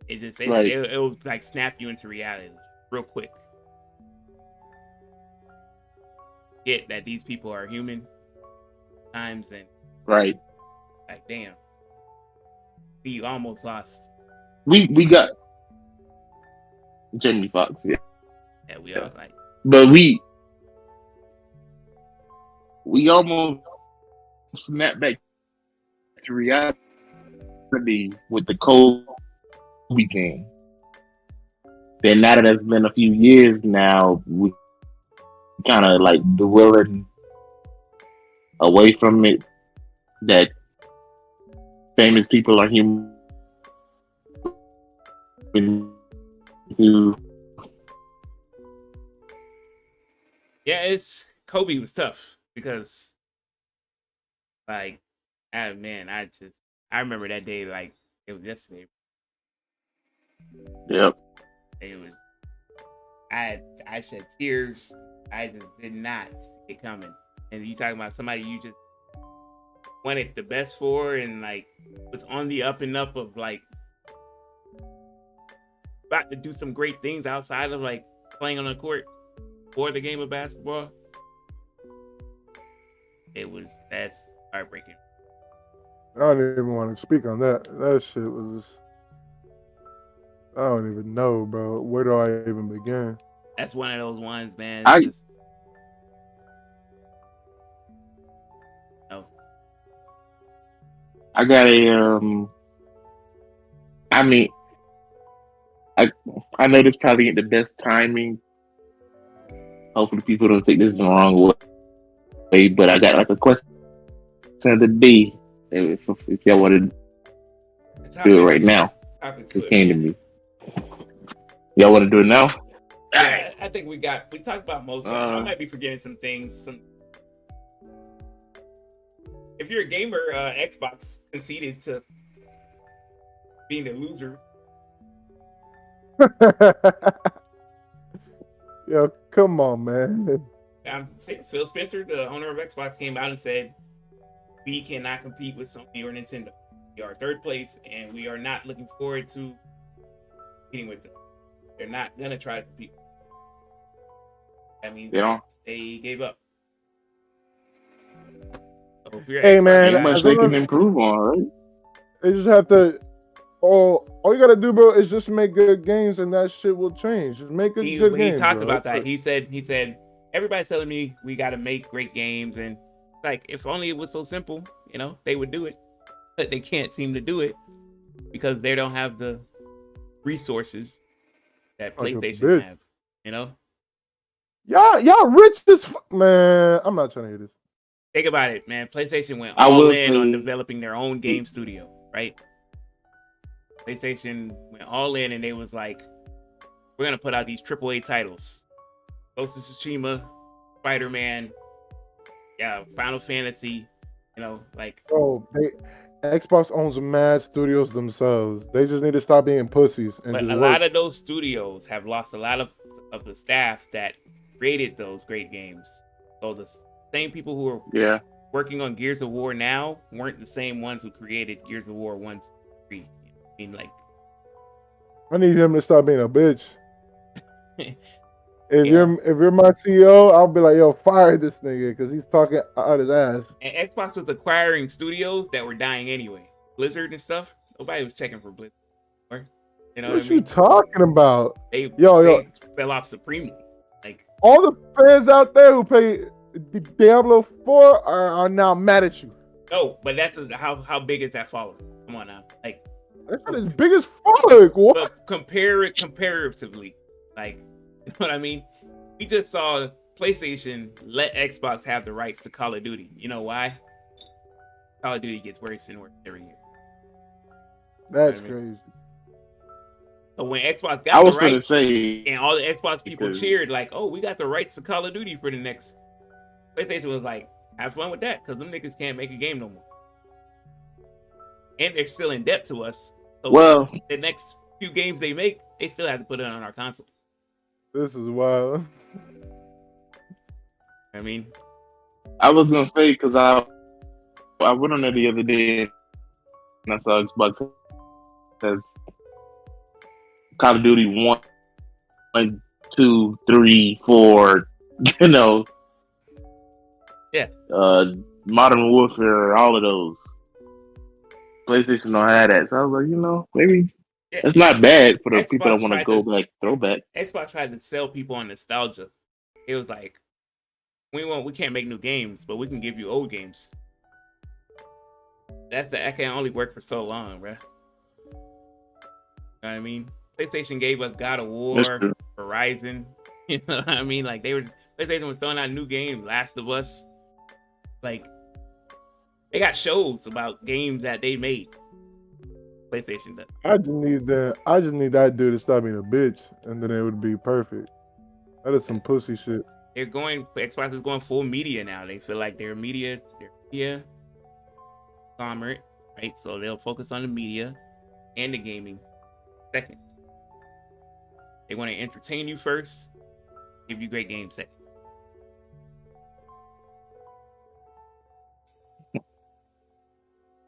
Right. It'll like snap you into reality real quick. Get that these people are human times, and Right. like, damn, we almost lost. We got Jamie Foxx, yeah. Yeah, we all like. But we almost snapped back to reality with the Kobe game. Then now that it's been a few years now, we kind of like dwindling away from it. That famous people are human. Who Yeah, Kobe was tough because, like, man, I remember that day like it was yesterday. Yep. It was I shed tears. I just did not see it coming. And you talking about somebody you just wanted the best for, and like was on the up and up of like about to do some great things outside of like playing on the court or the game of basketball. That's heartbreaking. I don't even want to speak on that. That shit was. I don't even know, bro. Where do I even begin? That's one of those ones, man. It's I just no. I got a I mean I know this probably ain't the best timing. Hopefully people don't take this the wrong way, but I got like a question of the day. If y'all want to do it right now, just came to me. Y'all want to do it now? Yeah, I think we talked about most of them. I might be forgetting some things. If you're a gamer, Xbox conceded to being the losers. Yo, come on, man. I'm saying Phil Spencer, the owner of Xbox, came out and said we cannot compete with Sony or Nintendo. We are third place, and we are not looking forward to competing with them. They're not gonna try to compete. That means they gave up. So if you're Hey, Xbox man, Ain't guy, much they can improve on, right? they just have to. All you gotta do, bro, is just make good games, and that shit will change. Just make good he games, talked bro. about that. He said everybody's telling me we got to make great games, and like if only it was so simple, they would do it, but they can't seem to do it because they don't have the resources that Like a PlayStation bitch. have. Y'all rich as man. I'm not trying to hear this. Think about it, man. PlayStation went I all will in on say- developing their own game studio, right? PlayStation went all in, and they was like, we're gonna put out these AAA titles: Ghost of Tsushima, Spider-Man, Final Fantasy. Xbox owns mad studios themselves. They just need to stop being pussies and But just a work. lot of those studios have lost a lot of the staff that created those great games. So the same people who are working on Gears of War now weren't the same ones who created Gears of War 1, 2, 3. I mean, like, I need him to stop being a bitch. If Yeah. you're my CEO, I'll be like, yo, fire this nigga because he's talking out his ass. and Xbox was acquiring studios that were dying anyway. Blizzard and stuff. Nobody was checking for Blizzard. You know What what I you mean? talking about? They Yo. fell off supremely. Like, All the fans out there who play Diablo 4 are now mad at you. no, but that's how big is that following? Come on now, like. That's not as big as fuck. What? But compare it comparatively, like, you know what I mean? We just saw PlayStation let Xbox have the rights to Call of Duty. You know why? Call of Duty gets worse and worse every year. That's I mean, crazy. so when Xbox I got the was gonna rights say and all the Xbox people because cheered, like, "Oh, we got the rights to Call of Duty for the next." PlayStation was like, "Have fun with that, because them niggas can't make a game no more, and they're still in debt to us. So well, the next few games they make, they still have to put it on our console." This is wild. I mean, I was gonna say because I went on there the other day and I saw Xbox has Call of Duty 1, 2, 3, 4, you know, yeah, uh, Modern Warfare, all of those. PlayStation don't have that, so I was like, maybe yeah. that's not bad for the people that Xbox want to tried go to back throwback. Xbox tried to sell people on nostalgia. It was like, we can't make new games, but we can give you old games. That can only work for so long, bruh. You know what I mean? PlayStation gave us God of That's War, true. Horizon. You know what I mean? Like PlayStation was throwing out new games, Last of Us. Like they got shows about games that they made. PlayStation does. I just need that dude to stop being a bitch, and then it would be perfect. That is some pussy shit. Xbox is going full media now. They feel like they're media conglomerate, right? So they'll focus on the media and the gaming second. They want to entertain you first, give you great games second.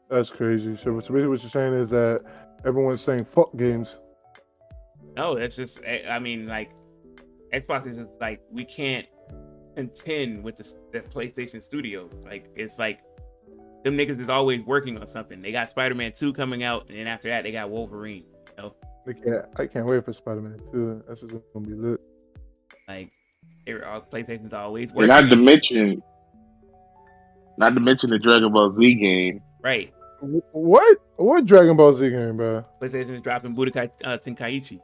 That's crazy. So basically what you're saying is that everyone's saying fuck games. No, that's just, I mean, like, Xbox is just like, we can't contend with the PlayStation Studio. Like, it's like, them niggas is always working on something. They got Spider-Man 2 coming out, and then after that, they got Wolverine. You know? I can't wait for Spider-Man 2. That's just gonna be lit. Like, PlayStation's always And working on something. not to mention the Dragon Ball Z game. Right. What? What Dragon Ball Z game, bro? PlayStation is dropping Budokai Tenkaichi.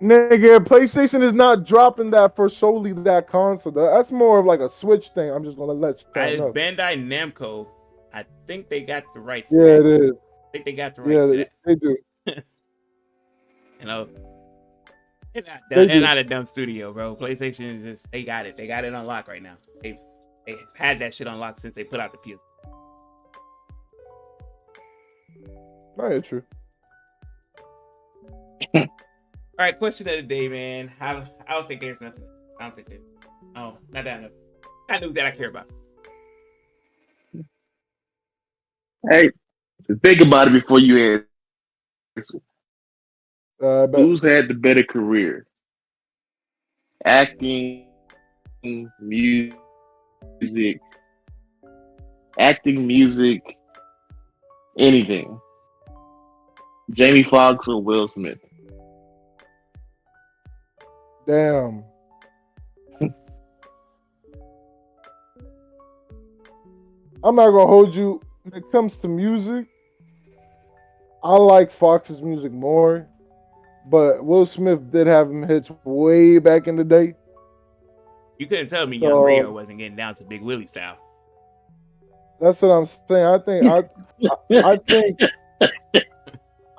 Nigga, PlayStation is not dropping that for solely that console. That's more of like a Switch thing. I'm just gonna let y'all It's know. Bandai Namco. I think they got the rights to Yeah, that. it is. I think they got the Yeah, rights to that. they do. You know, They they're do. not a dumb studio, bro. PlayStation is just, they got it. They got it on lock right now. They've had that shit on lock since they put out the PS. No, yeah, true. All right, question of the day, man. I don't think there's nothing. I don't think there's. Oh, not that enough. Not news that I care about. Hey, think about it before you answer. But Who's had the better career? Acting, music, anything. Jamie Foxx or Will Smith? damn. I'm not gonna hold you. When it comes to music, I like Fox's music more, but Will Smith did have him hits way back in the day. You couldn't tell me Young Rio So wasn't getting down to Big Willie style. that's what I'm saying. I think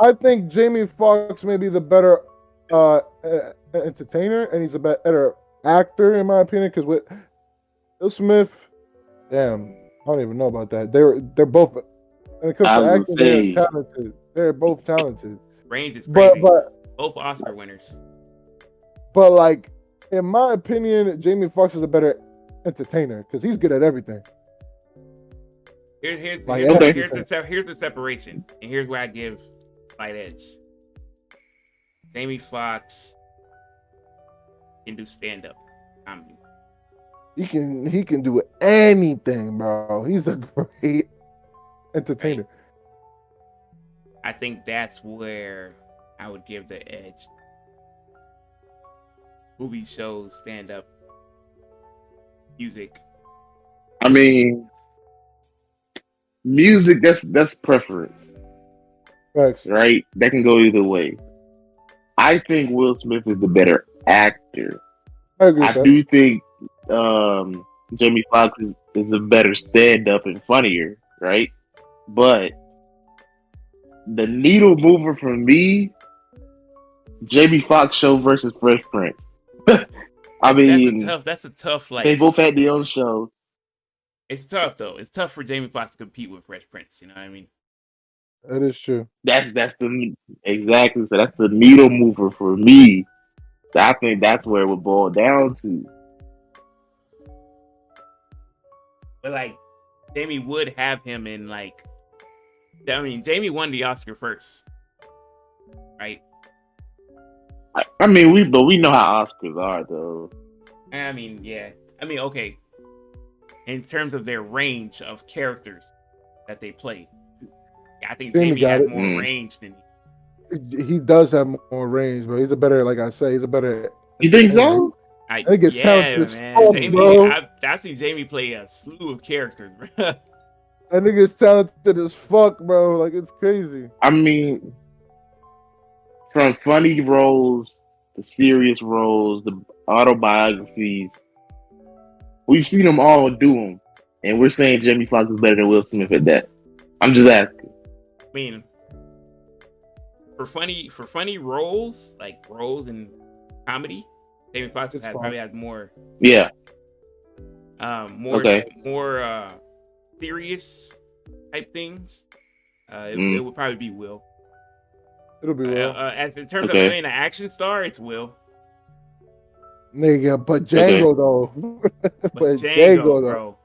I think Jamie Foxx may be the better entertainer, and he's a better actor in my opinion. Because with Will Smith, damn, I don't even know about that. They're both when it comes I to was acting, gonna they're say, talented. They're both talented. Range is But crazy. but Both Oscar winners. but like in my opinion, Jamie Foxx is a better entertainer because he's good at everything. Here's Like Okay. here's the separation, and here's where I give slight edge. Jamie Foxx can do stand up comedy. he can do anything, bro. He's a great entertainer. I think that's where I would give the edge. Movie shows, stand up, music. I mean, music. That's preference, Facts. right? That can go either way. I think Will Smith is the better actor. I agree with I that. do think Jamie Foxx is a better stand up and funnier, right? But the needle mover for me, Jamie Foxx show versus Fresh Prince. I mean, that's a tough they like. both had their own show. It's tough though. It's tough for Jamie Foxx to compete with Fresh Prince. You know what I mean? That is true. That's the exactly. So that's the needle mover for me. I think that's where it would boil down to. But like, Jamie would have him in like. I mean, Jamie won the Oscar first, right? I mean, we know how Oscars are though. I mean, yeah. I mean, okay. In terms of their range of characters that they play, I think Jamie Jamie got has it. more range than He does have more range, but he's a better, like I say, he's a better. You think so? I think it's talented as man. fuck, Jamie, bro. I've seen Jamie play a slew of characters, bro. I think it's talented as fuck, bro. Like it's crazy. I mean, from funny roles, the serious roles, the autobiographies, we've seen them all do them, and we're saying Jamie Foxx is better than Will Smith at that. I'm just asking. I mean, for funny roles, like roles in comedy, Jamie Foxx probably has more. Yeah. More serious type things. It would probably be Will. It'll be Will. As in terms of being an action star, it's Will. Nigga, but Django though. But Django, bro.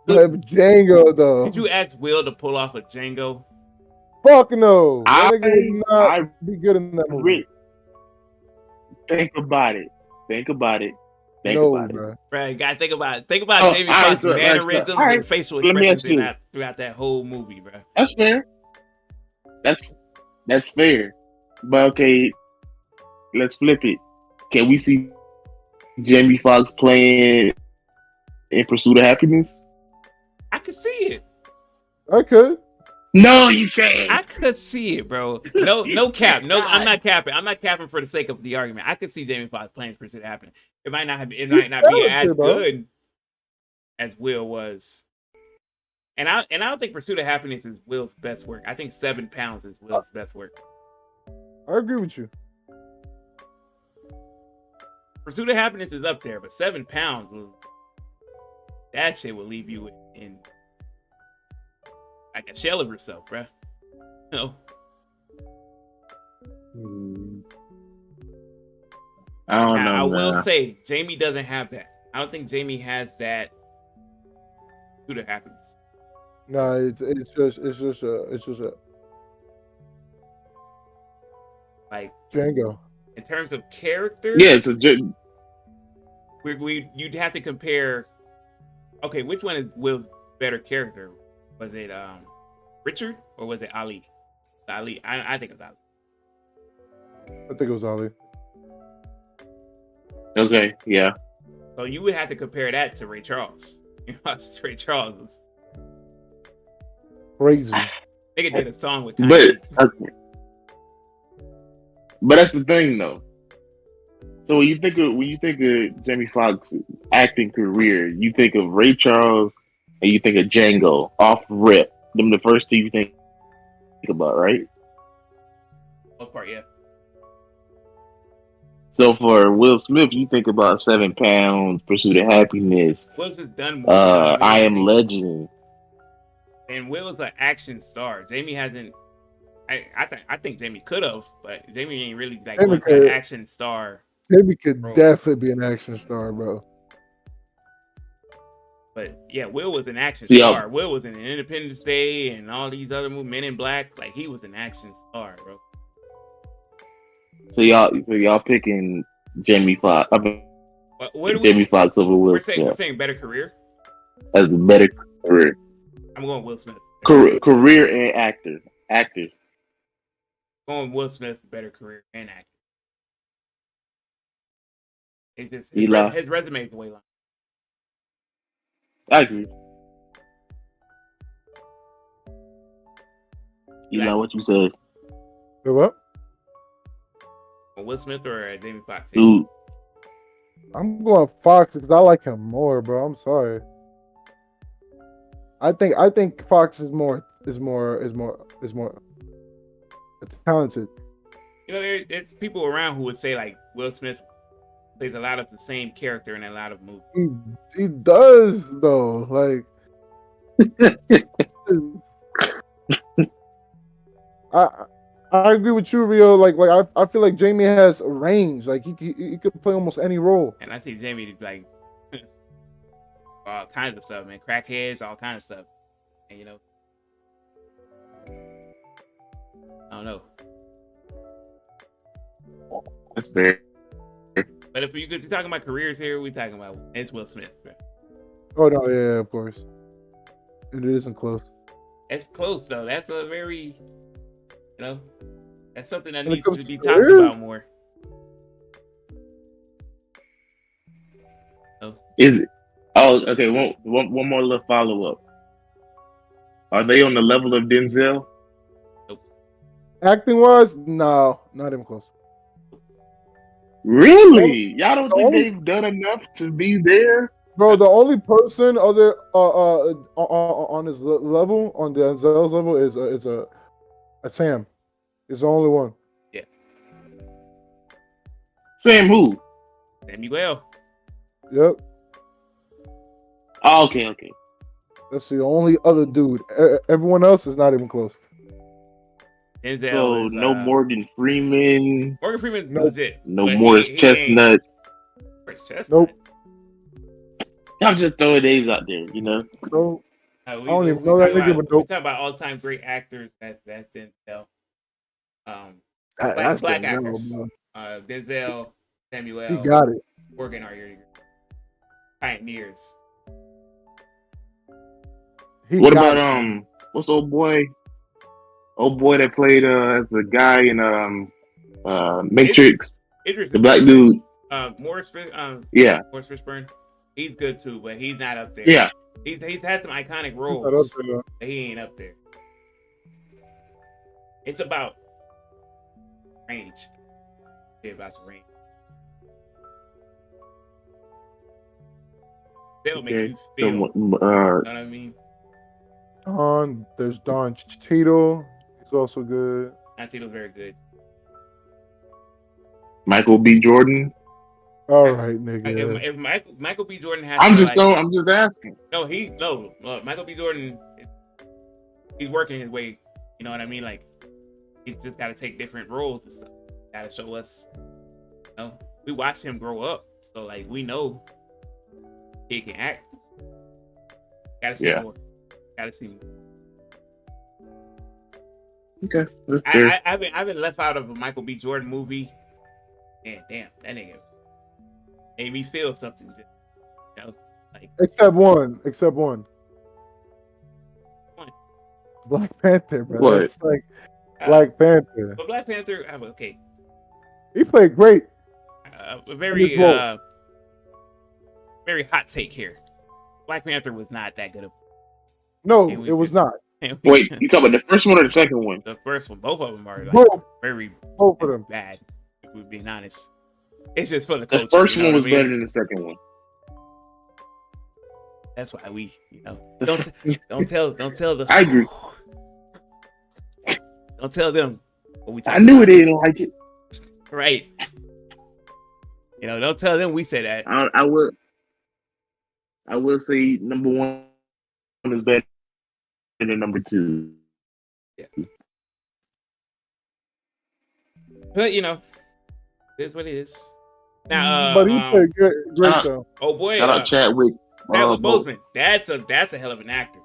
But Django though. Did you ask Will to pull off a Django? Fuck no. That nigga would not I be good in that movie. Think about it. Think about it. Bro, you gotta think about it. Think about Jamie Foxx's mannerisms and facial expressions throughout that whole movie, bro. That's fair. That's fair. But okay, let's flip it. Can we see Jamie Foxx playing In Pursuit of Happiness? I could see it. I could. No, you can't. I could see it, bro. No cap. No, I'm not capping. I'm not capping for the sake of the argument. I could see Jamie Foxx playing Pursuit of Happiness. It might not be as good as Will was. And I don't think Pursuit of Happiness is Will's best work. I think 7 Pounds is Will's best work. I agree with you. Pursuit of Happiness is up there, but 7 Pounds that shit will leave you in like a shell of yourself, bro. You know? I don't know. I will say Jamie doesn't have that. I don't think Jamie has that Pursuit of Happiness. No, it's just a like Django. In terms of character, yeah, it's you'd have to compare. Okay, which one is Will's better character? Was it Richard or was it Ali? Ali, I think it's Ali. I think it was Ali. Okay, yeah. So you would have to compare that to Ray Charles. You know, Ray Charles is crazy. Nigga did a song with Kanye. But that's the thing, though. So when you think of Jamie Foxx's acting career, you think of Ray Charles and you think of Django off rip. Them the first two you think about, right? Most part, yeah. So for Will Smith, you think about 7 Pounds, Pursuit of Happiness. Will's just done more. I Am Legend. And Will's an action star. Jamie hasn't. I think Jamie could have, but Jamie ain't really like an action star. Jamie could definitely be an action star, bro. But yeah, Will was an action star. Will was in Independence Day and all these other movies, Men in Black. Like he was an action star, bro. So y'all picking Jamie Foxx. Jamie Foxx over Will Smith. We're saying better career. As a better career. I'm going Will Smith. Career and actor. Going Will Smith, better career and actor. It's just his resume is way long. I agree. Eli, what you said? What? Will Smith or Jamie Foxx? Dude. I'm going Foxx because I like him more, bro. I'm sorry. I think Foxx is more talented. You know, there's people around who would say like Will Smith plays a lot of the same character in a lot of movies. He does though. Like I I agree with you, Rio. I feel like Jamie has a range. Like he could play almost any role. And I see Jamie like all kinds of stuff, man. Crackheads, all kinds of stuff. And you know, I don't know. That's fair. But if you're talking about careers here, we talking about it's Will Smith, bro. Oh no, yeah, of course. It isn't close. That's close though. That's a very, you know, that's something that When it needs comes to be to talked career? about more. Oh, Is it? Oh, okay. One more little follow up. Are they on the level of Denzel? Acting wise, no, not even close. Really? Y'all don't The think only they've done enough to be there? bro, the only person other on his level, on Denzel's level, is a Sam. Is the only one. yeah, Sam who? Samuel. Yep, Oh, okay. that's the only other dude. Everyone else is not even close. Denzel So is no Morgan Freeman, Morgan Freeman's Nope. legit. no but Morris he Chestnut. Morris Chestnut. Nope. I'm just throwing names out there, you know. No, We, I don't we even know that nigga, but we nope. talk about all time great actors. That's Denzel. That's Black Denzel, actors. bro. Denzel, He Samuel, got it. Morgan are your pioneers. He What got about it. what's old boy? Old boy that played as the guy in Matrix, Idris the is black good. dude. Morris Yeah, Fishburne. He's good too, but he's not up there. yeah. He's had some iconic He's not up roles, there. but he ain't up there. It's about range. It's about the range. They'll make Okay. you feel. You So, know what I mean? There's Don Cheadle. He's also good. Tito's very good. Michael B. Jordan. All right, nigga. If Michael B. Jordan has I'm to just asking. Michael B. Jordan, he's working his way. You know what I mean? Like he's just got to take different roles and stuff. Got to show us. You know, we watched him grow up, so like we know he can act. Got to see Yeah. more. Got to see more. Okay, that's fair. I've been left out of a Michael B. Jordan movie. And damn, that nigga made me feel something. Just, you know, like Except one. One. Black Panther, bro. What? That's like Black Panther. But Black Panther, okay, He played great. a very his role. very hot take here. Black Panther was not that good. No, And we it was just- not. Wait, you talking about the first one or the second one? The first one, both of them are like Both, very both of them. bad. If we're being honest, it's just for the The culture. first you know one what was I mean? better than the second one. That's why we, don't tell the. I agree. Don't tell them what we. I knew it didn't like it. Right. Don't tell them we said that. I will say number one is better than number two. Yeah. But it is what it is. Now, But he played great though. oh boy, Shout out Chadwick. Chadwick Boseman. That's a hell of an actor.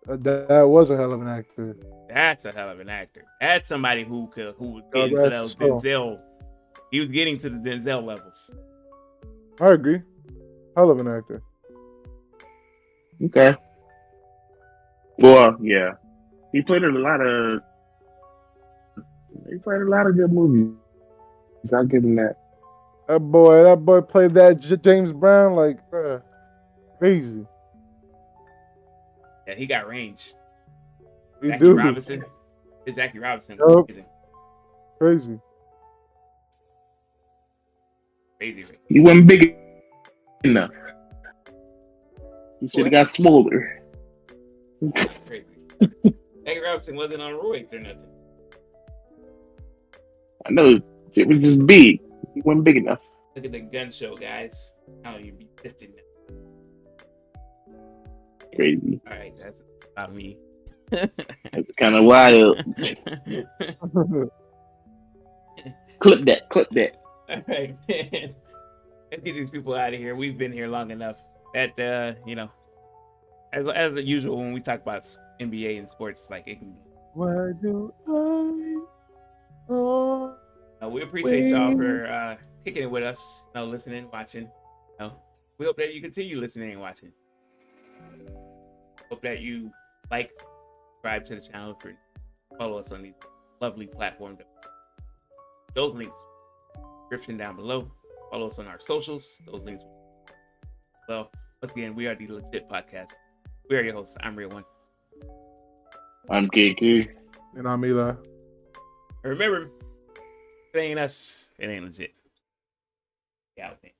That was a hell of an actor. That's a hell of an actor. That's somebody who was Oh, getting to that's those so. Denzel. He was getting to the Denzel levels. I agree. Hell of an actor. Okay. Well, yeah, he played in a lot of good movies. I'll give him that. That boy played that James Brown like bruh, crazy. Yeah, he got range. He Jackie do Robinson. It's Jackie Robinson. Yup. Amazing. crazy. Crazy. He wasn't big enough. He should What? have got smaller. Crazy. Jackie Robinson wasn't on roids or nothing. I know it was just big. He wasn't big enough. Look at the gun show, guys. I don't even be 50 now. Crazy. All right, that's about me. That's kind of wild. Clip that. Clip that. All right, man. Let's get these people out of here. We've been here long enough. That as usual when we talk about NBA and sports, like it can be. Why do I? Oh, We appreciate y'all for kicking it with us. Listening, watching. We hope that you continue listening and watching. Hope that you like, subscribe to the channel, follow us on these lovely platforms. Those links, description down below. Follow us on our socials. Those links. Well, once again, we are the Legit Podcast. We are your hosts. I'm Real One. I'm KK. and I'm Eli. And remember, if it ain't us, it ain't legit. Yeah, man.